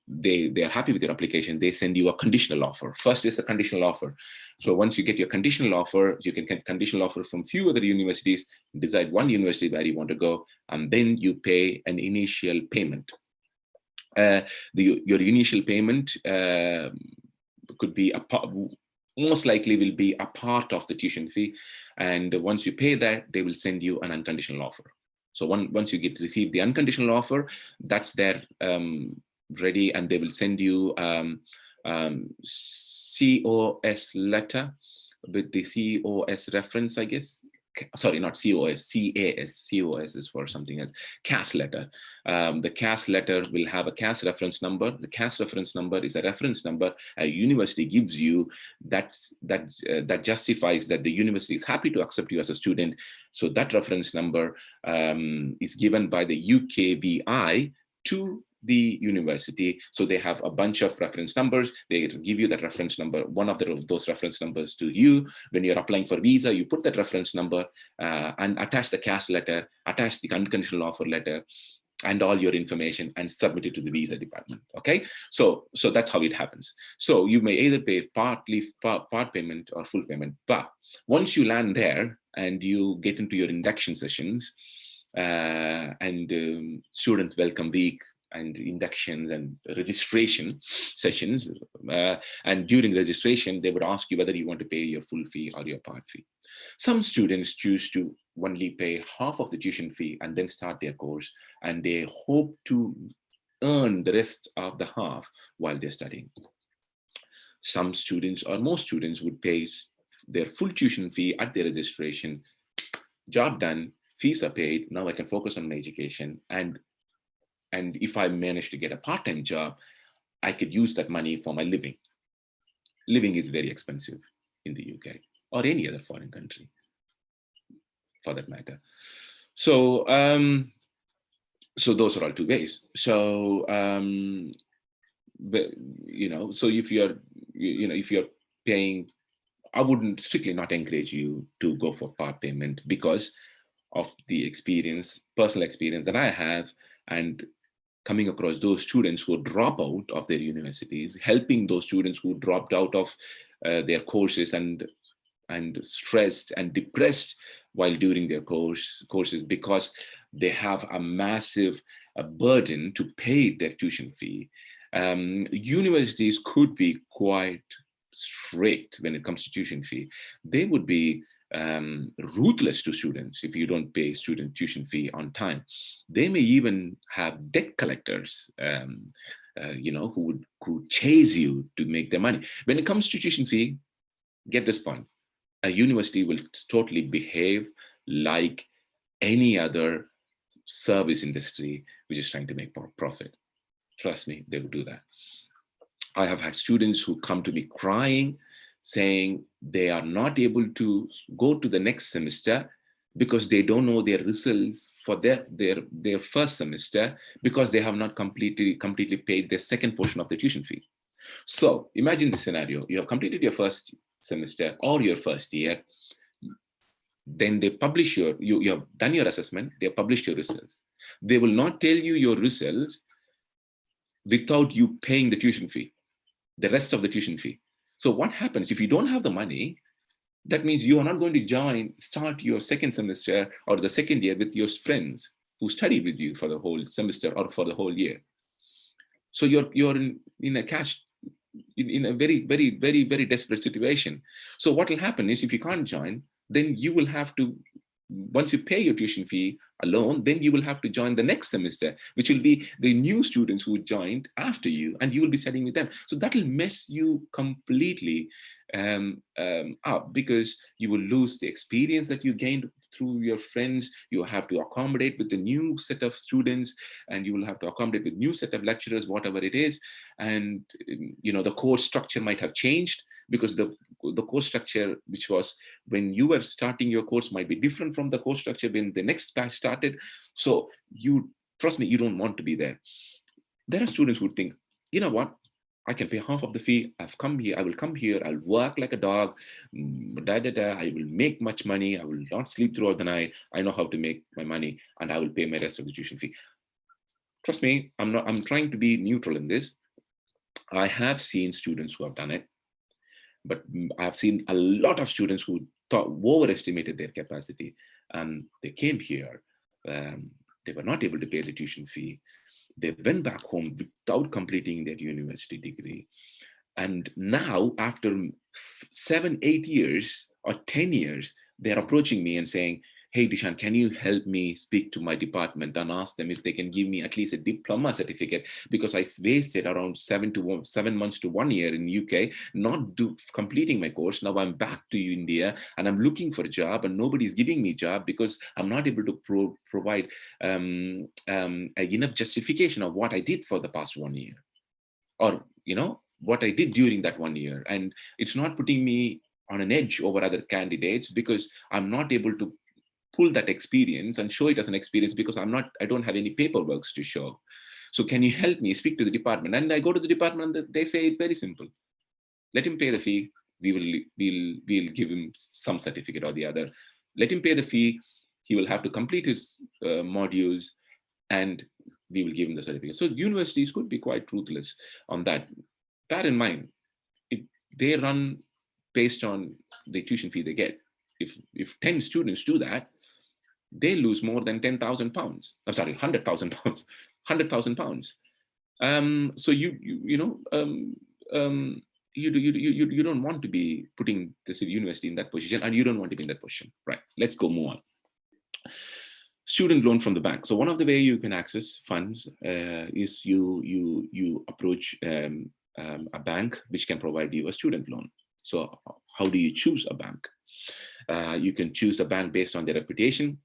they are happy with your application, they send you a conditional offer. First is a conditional offer. So once you get your conditional offer, you can get conditional offer from few other universities, decide one university where you want to go, and then you pay an initial payment. Your initial payment could be most likely will be a part of the tuition fee, and once you pay that, they will send you an unconditional offer. So once you receive the unconditional offer, that's there ready, and they will send you COS letter with the COS reference, I guess. Sorry, not COS, CAS. COS is for something else. CAS letter. The CAS letter will have a CAS reference number. The CAS reference number is a reference number a university gives you that justifies that the university is happy to accept you as a student. So that reference number is given by the UKVI to the university. So they have a bunch of reference numbers. They give you that reference number, one of those reference numbers to you. When you're applying for visa, you put that reference number and attach the CAS letter, attach the unconditional offer letter, and all your information, and submit it to the visa department. Okay, so that's how it happens. So you may either pay part payment or full payment. But once you land there and you get into your induction sessions and student welcome week and inductions and registration sessions, and during registration, they would ask you whether you want to pay your full fee or your part fee. Some students choose to only pay half of the tuition fee and then start their course, and they hope to earn the rest of the half while they're studying. Some students, or most students, would pay their full tuition fee at their registration. Job done, fees are paid. Now I can focus on my education. And if I manage to get a part-time job, I could use that money for my living. Living is very expensive in the UK or any other foreign country for that matter. So, so those are all two ways. So, but, so if if you're paying, I wouldn't strictly not encourage you to go for part payment because of the experience, personal experience that I have, and coming across those students who drop out of their universities, helping those students who dropped out of their courses and stressed and depressed while during their courses because they have a massive burden to pay their tuition fee. Universities could be quite strict when it comes to tuition fee. They would be ruthless to students if you don't pay student tuition fee on time. They may even have debt collectors, who would chase you to make their money. When it comes to tuition fee, get this point: a university will totally behave like any other service industry which is trying to make profit. Trust me, they will do that. I have had students who come to me crying, saying they are not able to go to the next semester because they don't know their results for their first semester because they have not completely paid their second portion of the tuition fee. So imagine the scenario: you have completed your first semester or your first year, then they publish you have done your assessment, they have published your results. They will not tell you your results without you paying the tuition fee, the rest of the tuition fee. So what happens if you don't have the money? That means you are not going to start your second semester or the second year with your friends who studied with you for the whole semester or for the whole year. So you're in a in a very, very, very, very desperate situation. So what will happen is if you can't join, then you will have to, once you pay your tuition fee alone, then you will have to join the next semester, which will be the new students who joined after you, and you will be studying with them. So that will mess you completely up, because you will lose the experience that you gained through your friends. You have to accommodate with the new set of students, and you will have to accommodate with new set of lecturers, whatever it is. And the course structure might have changed, because the course structure which was when you were starting your course might be different from the course structure when the next batch started. So trust me, you don't want to be there. There are students who think, you know what, I can pay half of the fee. I've come here. I will come here. I'll work like a dog. I will make much money. I will not sleep throughout the night. I know how to make my money, and I will pay my rest of the tuition fee. Trust me, I'm trying to be neutral in this. I have seen students who have done it, but I've seen a lot of students who overestimated their capacity, and they came here. They were not able to pay the tuition fee. They went back home without completing their university degree. And now, after 7, 8 years or 10 years, they're approaching me and saying, hey, Dishan, can you help me speak to my department and ask them if they can give me at least a diploma certificate? Because I wasted around 7 months to 1 year in UK, not completing my course. Now I'm back to India and I'm looking for a job, and nobody's giving me a job because I'm not able to provide enough justification of what I did for the past 1 year, or, what I did during that 1 year. And it's not putting me on an edge over other candidates because I'm not able to pull that experience and show it as an experience, because I don't have any paperwork to show. So can you help me speak to the department? And I go to the department and they say it's very simple. Let him pay the fee. We'll give him some certificate or the other. Let him pay the fee. He will have to complete his modules, and we will give him the certificate. So universities could be quite ruthless on that. Bear in mind, they run based on the tuition fee they get. If 10 students do that, they lose more than 10,000 pounds. I'm sorry, 100,000 pounds. 100,000 pounds. So you don't want to be putting the university in that position, and you don't want to be in that position. Right? Let's go move on. Student loan from the bank. So one of the way you can access funds is you approach a bank which can provide you a student loan. So how do you choose a bank? You can choose a bank based on their reputation.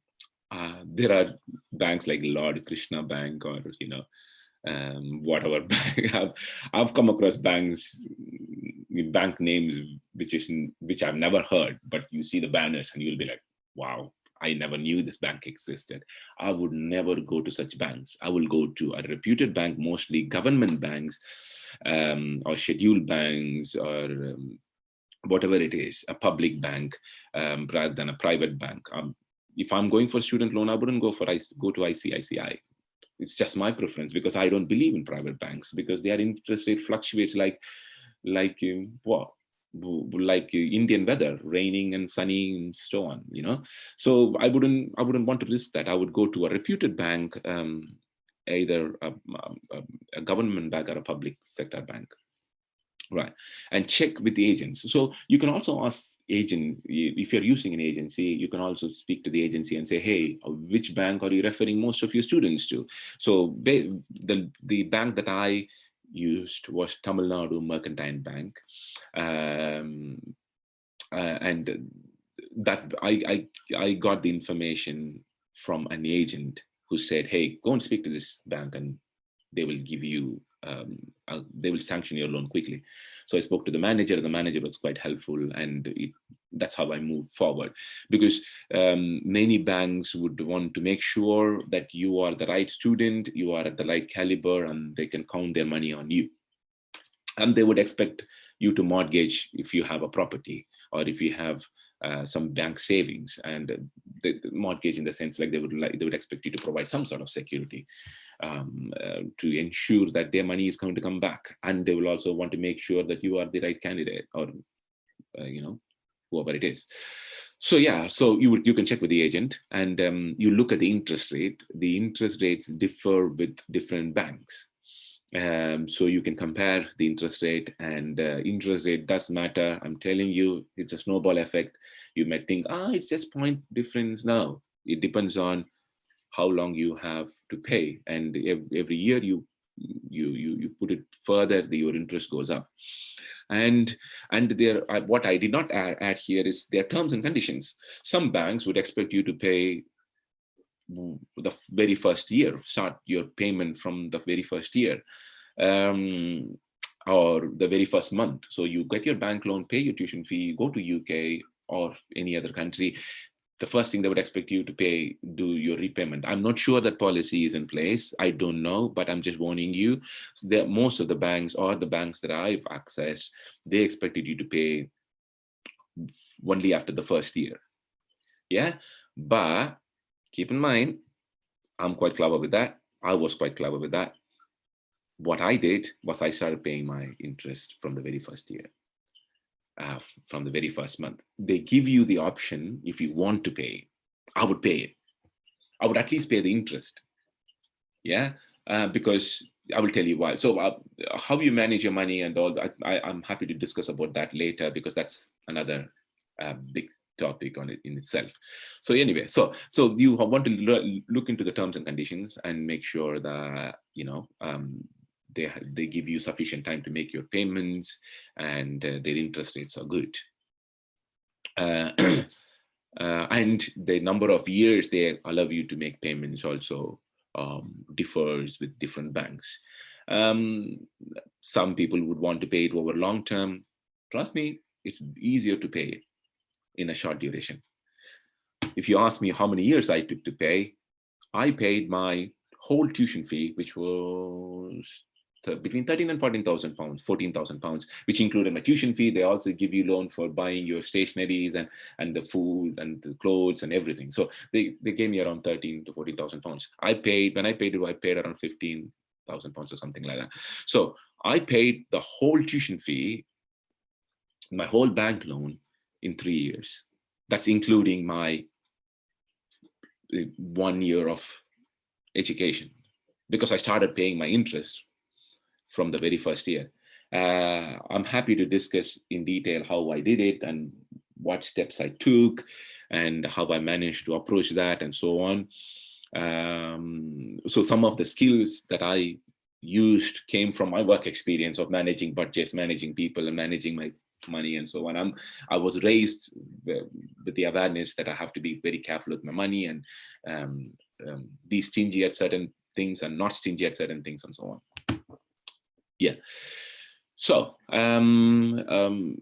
There are banks like Lord Krishna Bank, or whatever bank. I've come across banks, bank names which I've never heard, but you see the banners and you'll be like, wow, I never knew this bank existed. I would never go to such banks. I will go to a reputed bank, mostly government banks, or scheduled banks, or whatever it is, a public bank, rather than a private bank. If I'm going for student loan, I wouldn't go to ICICI. It's just my preference, because I don't believe in private banks, because their interest rate fluctuates like Indian weather, raining and sunny and so on. So I wouldn't want to risk that. I would go to a reputed bank, either a government bank or a public sector bank. Right. And check with the agents. So you can also ask agents, if you're using an agency, you can also speak to the agency and say, hey, which bank are you referring most of your students to? So the bank that I used was Tamil Nadu Mercantile Bank. And that I got the information from an agent who said, hey, go and speak to this bank and they will give you, they will sanction your loan quickly. So I spoke to the manager, and the manager was quite helpful, and that's how I moved forward. Because many banks would want to make sure that you are the right student, you are at the right caliber, and they can count their money on you. And they would expect you to mortgage if you have a property, or if you have some bank savings, and the mortgage in the sense like they would expect you to provide some sort of security, to ensure that their money is going to come back. And they will also want to make sure that you are the right candidate, or whoever it is. So yeah, so you can check with the agent, and you look at the interest rate. The interest rates differ with different banks. So you can compare the interest rate, and interest rate does matter. I'm telling you, it's a snowball effect. You might think, it's just point difference. No, it depends on how long you have to pay, and every year you put it further, your interest goes up. And there, what I did not add here is their terms and conditions. Some banks would expect you to pay the very first year, start your payment from the very first year, or the very first month. So you get your bank loan, pay your tuition fee, go to UK or any other country. The first thing they would expect you to pay, do your repayment. I'm not sure that policy is in place. I don't know, but I'm just warning you. Most of the banks, or the banks that I've accessed, they expected you to pay only after the first year. Yeah, but keep in mind, I'm quite clever with that. I was quite clever with that. What I did was I started paying my interest from the very first year, from the very first month. They give you the option, if you want to pay, I would pay it. I would at least pay the interest. Yeah, because I will tell you why. So how you manage your money and all, I'm happy to discuss about that later, because that's another big topic on it in itself. So anyway, so you want to look into the terms and conditions and make sure that they give you sufficient time to make your payments, and their interest rates are good. And the number of years they allow you to make payments also differs with different banks. Some people would want to pay it over long term. Trust me, it's easier to pay it in a short duration. If you ask me how many years I took to pay, I paid my whole tuition fee, which was between 13 and 14,000 pounds, 14,000 pounds, which included my tuition fee. They also give you loan for buying your stationaries and the food and the clothes and everything. So they gave me around 13 to 14,000 pounds. When I paid it, I paid around 15,000 pounds or something like that. So I paid the whole tuition fee, my whole bank loan, in 3 years. That's including my 1 year of education, because I started paying my interest from the very first year. I'm happy to discuss in detail how I did it and what steps I took and how I managed to approach that and so on. So some of the skills that I used came from my work experience of managing budgets, managing people, and managing my money and so on. I was raised with the awareness that I have to be very careful with my money and be stingy at certain things and not stingy at certain things and so on. Yeah. So,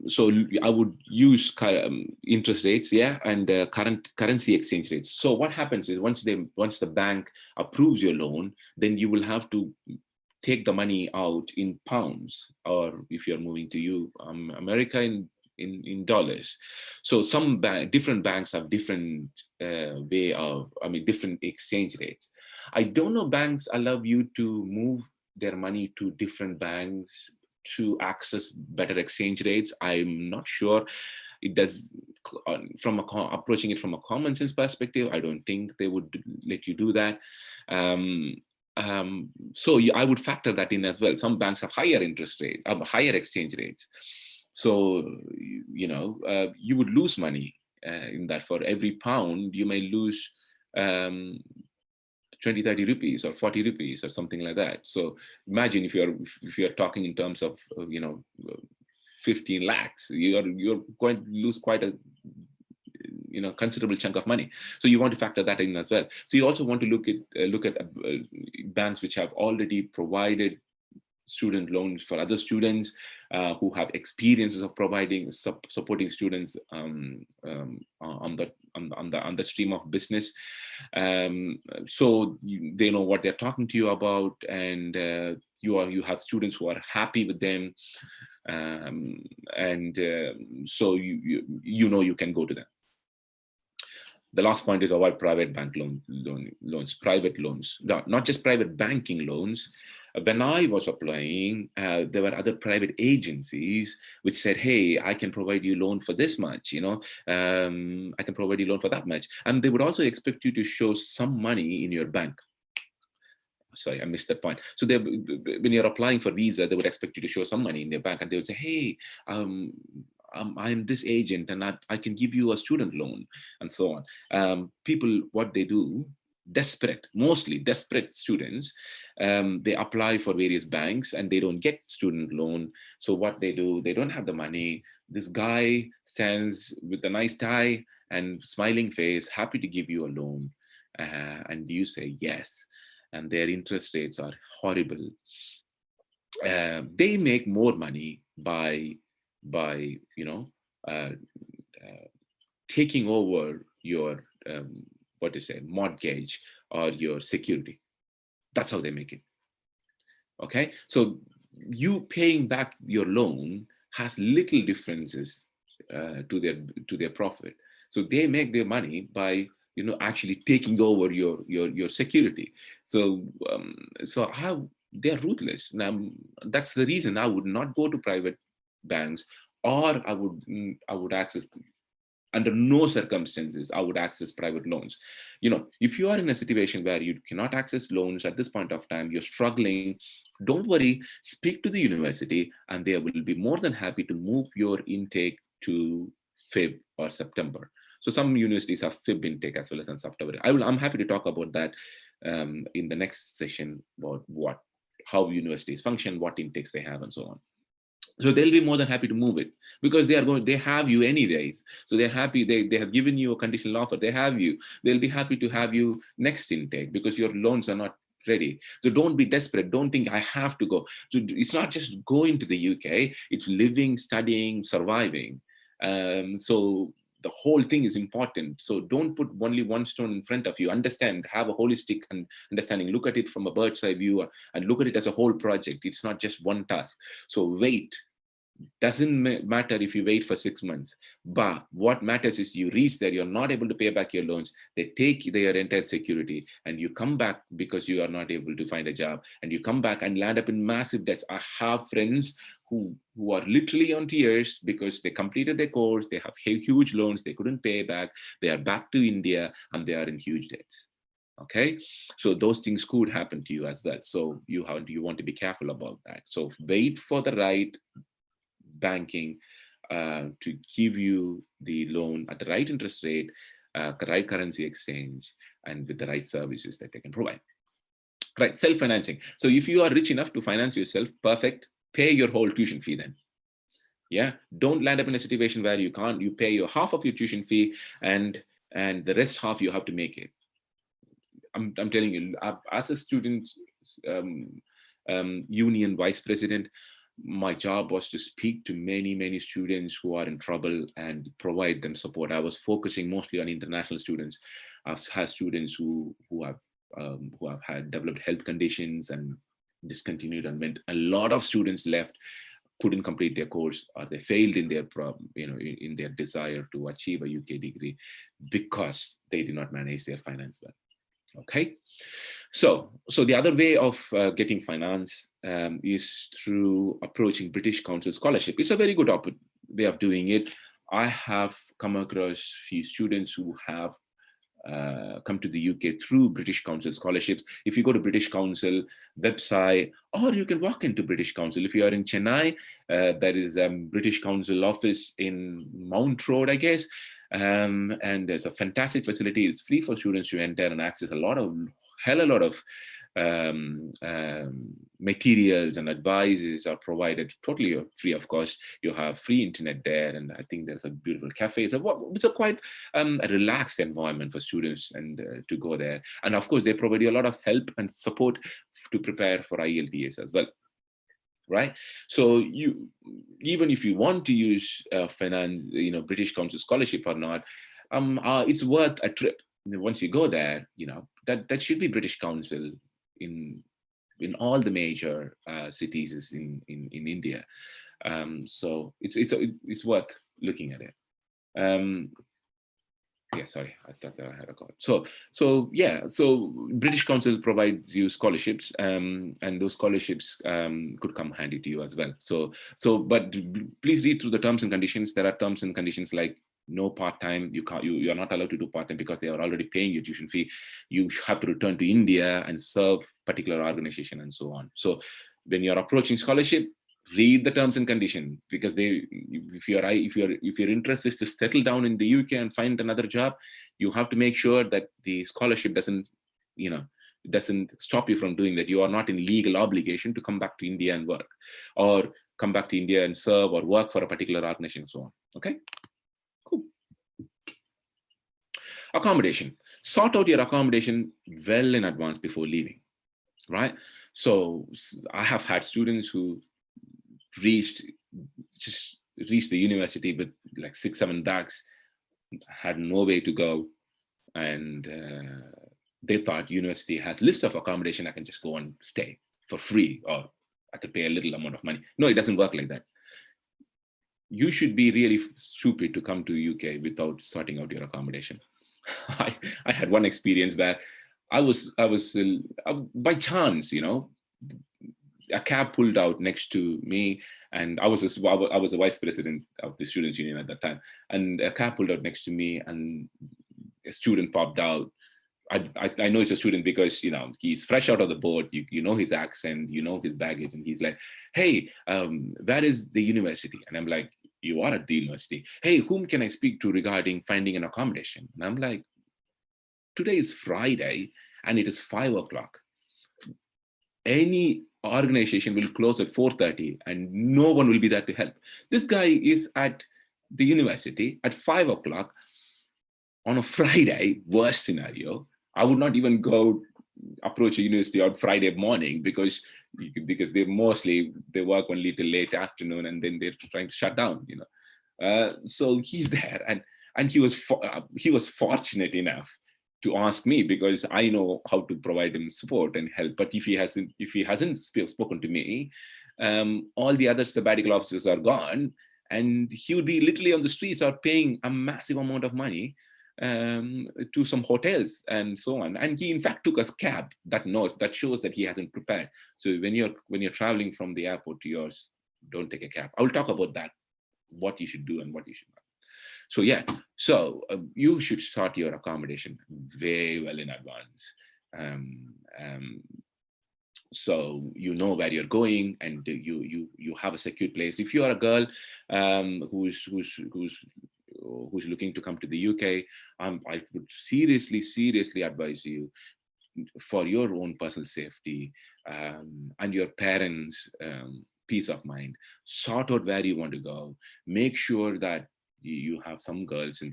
so I would use interest rates, yeah, and current currency exchange rates. So what happens is once the bank approves your loan, then you will have to take the money out in pounds, or if you're moving to America, in dollars. So some different banks have different different exchange rates. I don't know banks allow you to move their money to different banks to access better exchange rates. I'm not sure. It does, approaching it from a common sense perspective, I don't think they would let you do that. So I would factor that in as well. Some banks have higher interest rates, higher exchange rates. So, you would lose money in that. For every pound, you may lose 20-30 rupees or 40 rupees or something like that. So imagine if you're talking in terms of 15 lakhs, you're going to lose quite a considerable chunk of money. So you want to factor that in as well. So you also want to look at banks which have already provided student loans for other students who have experiences of providing supporting students on the stream of business. So they know what they're talking to you about, and you have students who are happy with them, so you can go to them. The last point is avoid private bank loans, private loans, not just private banking loans. When I was applying, there were other private agencies which said, hey, I can provide you loan for this much, I can provide you loan for that much. And they would also expect you to show some money in your bank. Sorry, I missed that point. So when you're applying for visa, they would expect you to show some money in their bank, and they would say, hey, I'm this agent and I can give you a student loan and so on. People, what they do, mostly desperate students, they apply for various banks and they don't get student loan. So what they do, they don't have the money. This guy stands with a nice tie and smiling face, happy to give you a loan. And you say yes. And their interest rates are horrible. They make more money by taking over your mortgage or your security. That's how they make it. Okay, so you paying back your loan has little differences to their profit. So they make their money by actually taking over your security. So how they're ruthless. Now that's the reason I would not go to private banks, or I would access, under no circumstances I would access private loans. If you are in a situation where you cannot access loans at this point of time, you're struggling, don't worry, speak to the university and they will be more than happy to move your intake to Feb or September. So some universities have Feb intake as well as in September. I'm happy to talk about that in the next session, about how universities function, what intakes they have and so on. So they'll be more than happy to move it, because they have you anyways. So they're happy, they have given you a conditional offer, they have you, they'll be happy to have you next intake because your loans are not ready. So don't be desperate, don't think I have to go. So it's not just going to the UK, it's living, studying, surviving. So the whole thing is important. So don't put only one stone in front of you. Understand, have a holistic understanding, look at it from a bird's eye view and look at it as a whole project. It's not just one task. So wait. Doesn't matter if you wait for 6 months, but what matters is you reach there, you're not able to pay back your loans, they take their entire security, and you come back because you are not able to find a job, and you come back and land up in massive debts. I have friends who are literally on tears because they completed their course, they have huge loans, they couldn't pay back, they are back to India and they are in huge debts. Okay, so those things could happen to you as well. So you want to be careful about that. So wait for the right banking to give you the loan at the right interest rate, right currency exchange, and with the right services that they can provide. Right, self-financing. So if you are rich enough to finance yourself, perfect, pay your whole tuition fee then. Yeah, don't land up in a situation where you pay your half of your tuition fee, and the rest half you have to make it. I'm telling you, as a student um, union vice president, my job was to speak to many students who are in trouble and provide them support. I was focusing mostly on international students. I've had students who have had developed health conditions and discontinued, and went. A lot of students left, couldn't complete their course, or they failed in their in their desire to achieve a UK degree because they did not manage their finance well. Okay, so the other way of getting finance is through approaching British Council scholarship. It's a very good way of doing it. I have come across few students who have come to the UK through British Council scholarships. If you go to British Council website, or you can walk into British Council. If you are in Chennai, there is a British Council office in Mount Road, I guess. And there's a fantastic facility. It's free for students to enter and access a lot of materials, and advices are provided totally free of cost. You have free internet there, and I think there's a beautiful cafe. It's a quite a relaxed environment for students and to go there. And of course, they provide you a lot of help and support to prepare for IELTS as well. Right, so you, even if you want to use finance, British Council scholarship or not, it's worth a trip. Once you go there, that should be British Council in all the major cities in India. So it's worth looking at it. Yeah, sorry, I thought that I had a call. So British Council provides you scholarships, and those scholarships could come handy to you as well. But please read through the terms and conditions. There are terms and conditions like no part-time. You are not allowed to do part-time because they are already paying your tuition fee. You have to return to India and serve particular organization and so on. So when you're approaching scholarship, read the terms and conditions, because if your interest is to settle down in the UK and find another job, you have to make sure that the scholarship doesn't stop you from doing that. You are not in legal obligation to come back to India and work, or come back to India and serve or work for a particular organization and so on. Okay, cool. Accommodation. Sort out your accommodation well in advance before leaving, right? So I have had students who reached the university with like 6-7 bags, had no way to go, and they thought university has list of accommodation, I can just go and stay for free, or I have to pay a little amount of money. No, it doesn't work like that. You should be really stupid to come to UK without sorting out your accommodation. I had one experience where I was by chance, a cab pulled out next to me, and I was a vice president of the students union at that time, and a cab pulled out next to me, and a student popped out. I know it's a student because he's fresh out of the boat. You know his accent, you know his baggage, and he's like, "Hey, where is the university?" And I'm like, "You are at the university. Hey, whom can I speak to regarding finding an accommodation?" And I'm like, "Today is Friday, and it is 5 o'clock. Any organization will close at 4:30 and no one will be there to help. This guy is at the university at 5 o'clock on a Friday. Worst scenario, I would not even go approach a university on Friday morning, because they work only till late afternoon, and then they're trying to shut down, so he's there, and he was fortunate enough to ask me, because I know how to provide him support and help. But if he hasn't spoken to me, all the other sabbatical officers are gone, and he would be literally on the streets or paying a massive amount of money to some hotels and so on. And he in fact took a cab. That shows that he hasn't prepared. So when you're traveling from the airport to yours, don't take a cab. I will talk about that, what you should do and what you should not. So yeah, you should start your accommodation very well in advance. So you know where you're going, and you have a secure place. If you are a girl who's looking to come to the UK, I would seriously advise you, for your own personal safety and your parents' peace of mind. Sort out where you want to go. Make sure that you have some girls in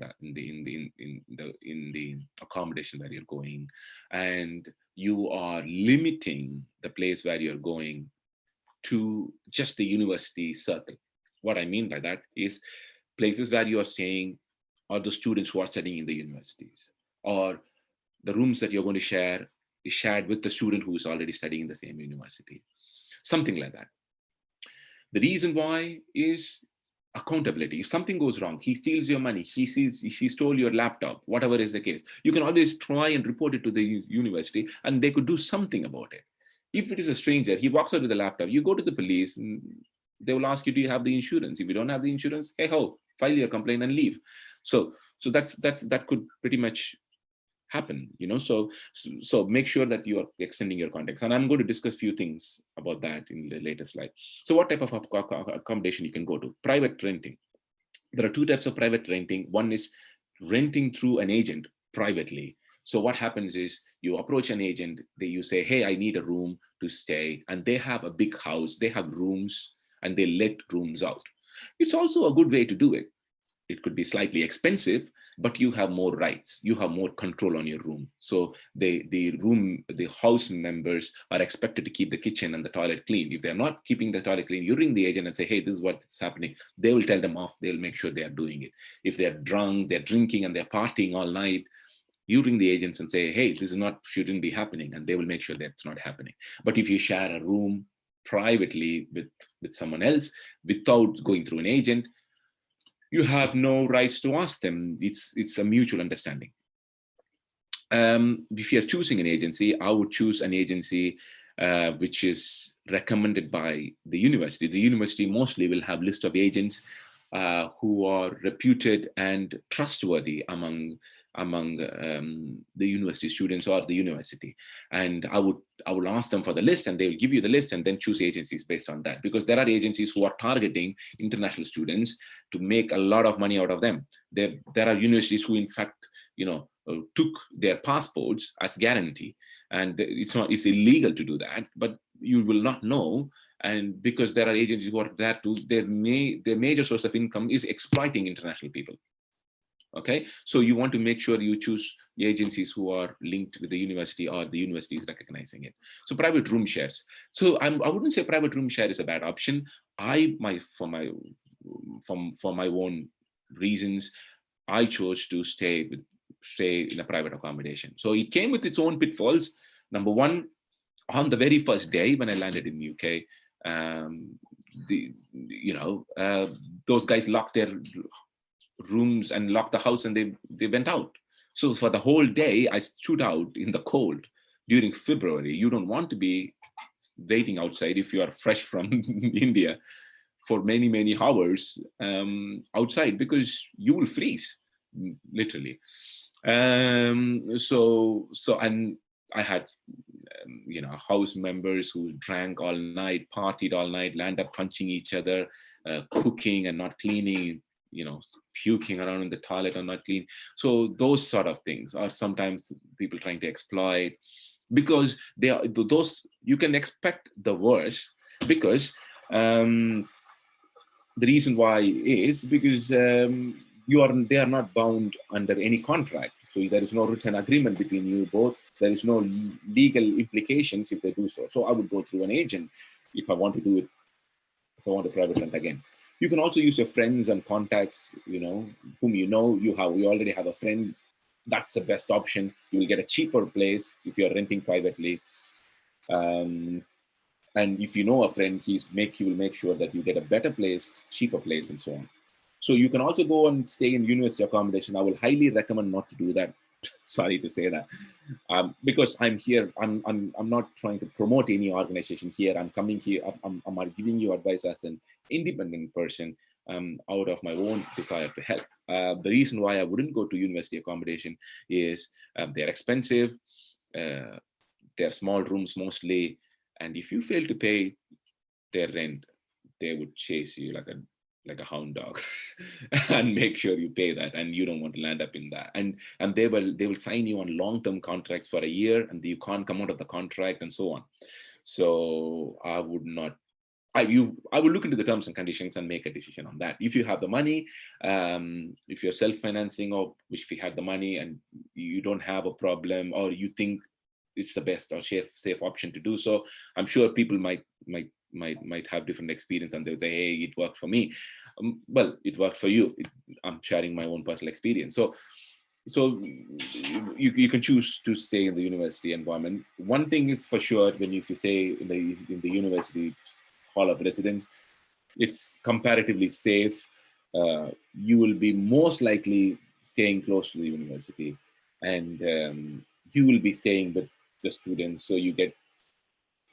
the accommodation where you're going, and you are limiting the place where you're going to just the university circle. What I mean by that is places where you are staying are the students who are studying in the universities, or the rooms that you're going to share is shared with the student who is already studying in the same university, something like that. The reason why is accountability. If something goes wrong, he steals your money, he stole your laptop, whatever is the case, you can always try and report it to the university and they could do something about it. If it is a stranger, he walks out with a laptop, you go to the police and they will ask you, do you have the insurance? If you don't have the insurance, hey ho, file your complaint and leave. So that could pretty much happen, so make sure that you are extending your context, and I'm going to discuss a few things about that in the later slide. So what type of accommodation you can go to? Private renting. There are two types of private renting. One is renting through an agent privately. So what happens is you approach an agent, you say, hey, I need a room to stay, and they have a big house, they have rooms, and they let rooms out. It's also a good way to do it. It could be slightly expensive, but you have more rights, you have more control on your room. So the house members are expected to keep the kitchen and the toilet clean. If they're not keeping the toilet clean, you ring the agent and say, hey, this is what's happening. They will tell them off, they'll make sure they are doing it. If they're drunk, they're drinking and they're partying all night, you ring the agents and say, hey, this is not, shouldn't be happening, and they will make sure that's not happening. But if you share a room privately with someone else without going through an agent, you have no rights to ask them. It's a mutual understanding. If you're choosing an agency, I would choose an agency which is recommended by the university. The university mostly will have list of agents who are reputed and trustworthy among the university students or the university. And I will ask them for the list, and they will give you the list, and then choose agencies based on that, because there are agencies who are targeting international students to make a lot of money out of them. There are universities who in fact took their passports as guarantee, and it's illegal to do that, but you will not know. And because there are agencies who are there too, their major source of income is exploiting international people. Okay, so you want to make sure you choose the agencies who are linked with the university, or the university is recognizing it. So private room shares. So I wouldn't say private room share is a bad option. For my own reasons, I chose to stay in a private accommodation. So it came with its own pitfalls. Number one, on the very first day when I landed in the UK, those guys locked their rooms and locked the house, and they went out. So for the whole day, I stood out in the cold during February. You don't want to be waiting outside if you are fresh from India for many hours outside, because you will freeze, literally. And I had house members who drank all night, partied all night, land up punching each other, cooking and not cleaning, puking around in the toilet and not clean. So those sort of things are sometimes people trying to exploit, because they are those, you can expect the worst, because the reason why is because they are not bound under any contract. So there is no written agreement between you both. There is no legal implications if they do so. So I would go through an agent if I want to do it, if I want to private rent again. You can also use your friends and contacts, whom you already have a friend. That's the best option. You will get a cheaper place if you're renting privately. And if you know a friend, he will make sure that you get a better place, cheaper place, and so on. So you can also go and stay in university accommodation. I will highly recommend not to do that. Sorry to say that, because I'm here. I'm not trying to promote any organization here. I'm coming here. I'm giving you advice as an independent person, out of my own desire to help. The reason why I wouldn't go to university accommodation is they're expensive. They're small rooms mostly, and if you fail to pay their rent, they would chase you like a hound dog and make sure you pay that, and you don't want to land up in that. And they will sign you on long-term contracts for a year, and you can't come out of the contract, and so on. So I I will look into the terms and conditions and make a decision on that. If you have the money, if you're self-financing, or if you had the money and you don't have a problem, or you think it's the best or safe option to do so, I'm sure people might have different experience, and they'll say, hey, it worked for me. Well, it worked for you. I'm sharing my own personal experience. So you can choose to stay in the university environment. One thing is for sure, if you say in the university hall of residence, it's comparatively safe. You will be most likely staying close to the university, and you will be staying with the students. So you get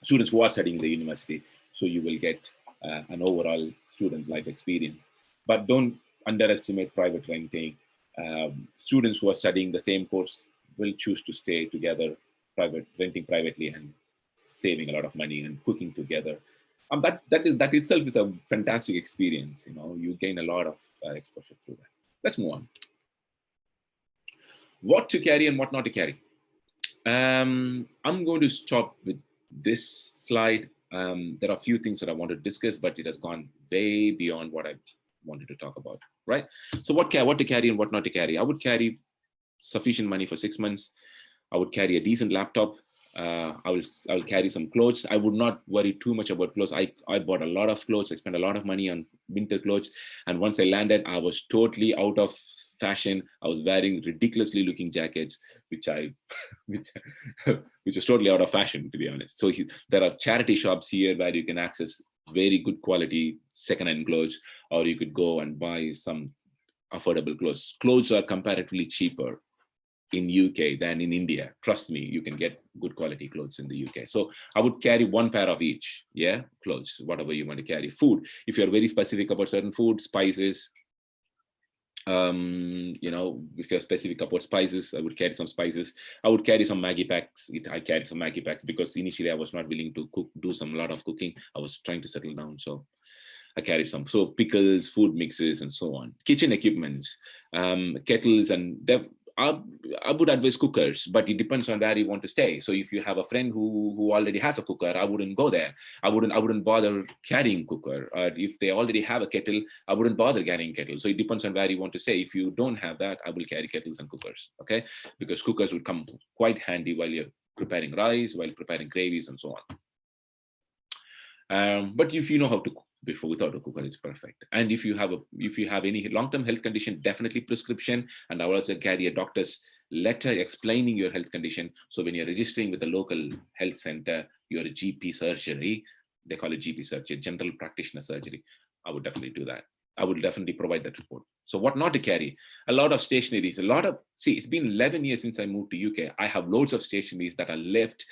students who are studying in the university. So you will get an overall student life experience. But don't underestimate private renting. Students who are studying the same course will choose to stay together, renting privately, and saving a lot of money and cooking together. That itself is a fantastic experience. You gain a lot of exposure through that. Let's move on. What to carry and what not to carry. I'm going to stop with this slide. There are a few things that I want to discuss, but it has gone way beyond what I wanted to talk about, right? So what to carry and what not to carry. I would carry sufficient money for 6 months. I would carry a decent laptop. I will carry some clothes. I would not worry too much about clothes. I bought a lot of clothes. I spent a lot of money on winter clothes. And once I landed, I was totally out of fashion. I was wearing ridiculously looking jackets, which is totally out of fashion, to be honest. So there are charity shops here where you can access very good quality second-hand clothes, or you could go and buy some affordable clothes. Clothes are comparatively cheaper in UK than in India. Trust me, you can get good quality clothes in the UK. So I would carry one pair of each, clothes, whatever you want to carry. Food, if you're very specific about certain food, spices, if you're specific about spices, I would carry some spices. I would carry some Maggie packs. I carried some Maggie packs because initially I was not willing to do a lot of cooking. I was trying to settle down, so I carried some. So pickles, food mixes, and so on. Kitchen equipments, kettles, and I would advise cookers, but it depends on where you want to stay. So if you have a friend who already has a cooker, I wouldn't go there. I wouldn't bother carrying cooker. If they already have a kettle, I wouldn't bother carrying kettle. So it depends on where you want to stay. If you don't have that, I will carry kettles and cookers, okay? Because cookers will come quite handy while you're preparing rice, while preparing gravies, and so on. But if you know how to cook without a cooker, it's perfect. And if you have any long-term health condition, definitely prescription. And I will also carry a doctor's letter explaining your health condition. So when you're registering with a local health center, your GP surgery, they call it GP surgery, general practitioner surgery, I would definitely do that. I would definitely provide that report. So what not to carry? A lot of stationaries, it's been 11 years since I moved to UK. I have loads of stationaries that are left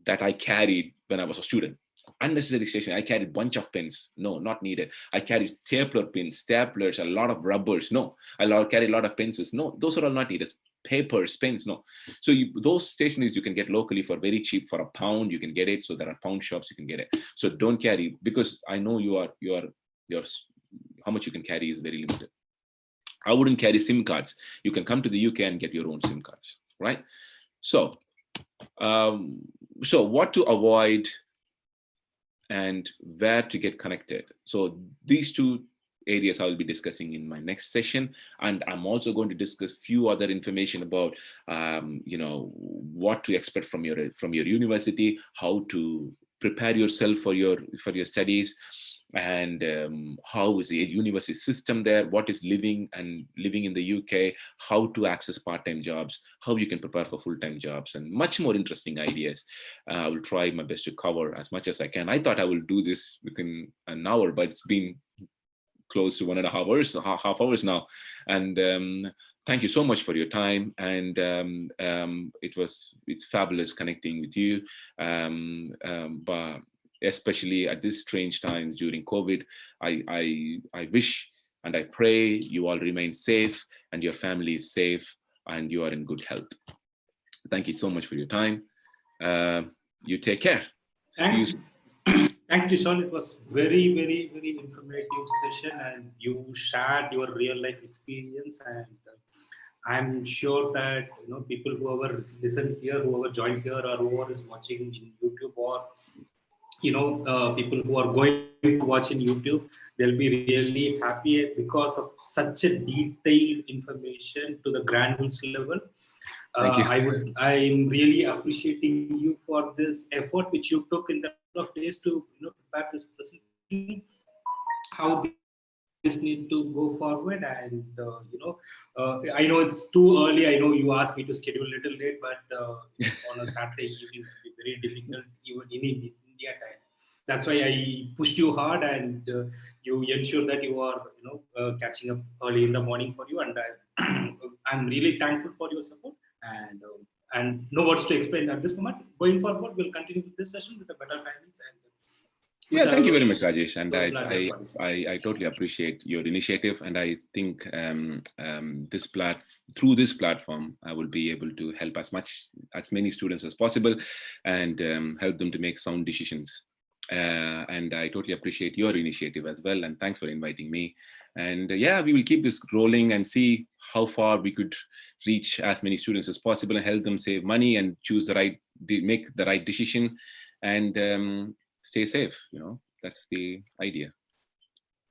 that I carried when I was a student. Unnecessary stationery. I carried a bunch of pens. No, not needed. I carried stapler pins, staplers, a lot of rubbers. No, I carry a lot of pencils. No, those are all not needed. Papers, pens. No. So those stationeries you can get locally for very cheap. For £1, you can get it. So there are pound shops you can get it. So don't carry, because I know your how much you can carry is very limited. I wouldn't carry SIM cards. You can come to the UK and get your own SIM cards, right? So, what to avoid and where to get connected. So these two areas I will be discussing in my next session. And I'm also going to discuss few other information about, what to expect from your university, how to prepare yourself for your studies, and how is the university system there, what is living in the UK, how to access part-time jobs, how you can prepare for full-time jobs, and much more interesting ideas. I will try my best to cover as much as I can. I thought I will do this within an hour, but it's been close to 1.5 hours, half hours now. And thank you so much for your time. And it's fabulous connecting with you. But especially at this strange times during COVID, I wish and I pray you all remain safe and your family is safe and you are in good health. Thank you so much for your time. You take care. Thanks. Thanks, Dishon. It was very, very, very informative session, and you shared your real life experience. And I'm sure that people whoever listened here, whoever joined here, or whoever is watching in YouTube or people who are going to watch in YouTube, they'll be really happy because of such a detailed information to the granules level. Thank you. I'm really appreciating you for this effort which you took in the couple of days to prepare this presentation, how this need to go forward. And I know it's too early. I know you asked me to schedule a little late, but on a Saturday evening it will be very difficult even in India time. That's why I pushed you hard, and you ensure that you are catching up early in the morning for you. And I'm really thankful for your support. And no words to explain at this moment. Going forward, we'll continue with this session with a better timings and with Yeah, thank you a very much, Rajesh. And larger quality. I totally appreciate your initiative. And I think through this platform, I will be able to help as many students as possible, and help them to make sound decisions. And I totally appreciate your initiative as well. And thanks for inviting me. And yeah, we will keep this rolling and see how far we could reach as many students as possible and help them save money and make the right decision, and stay safe. That's the idea.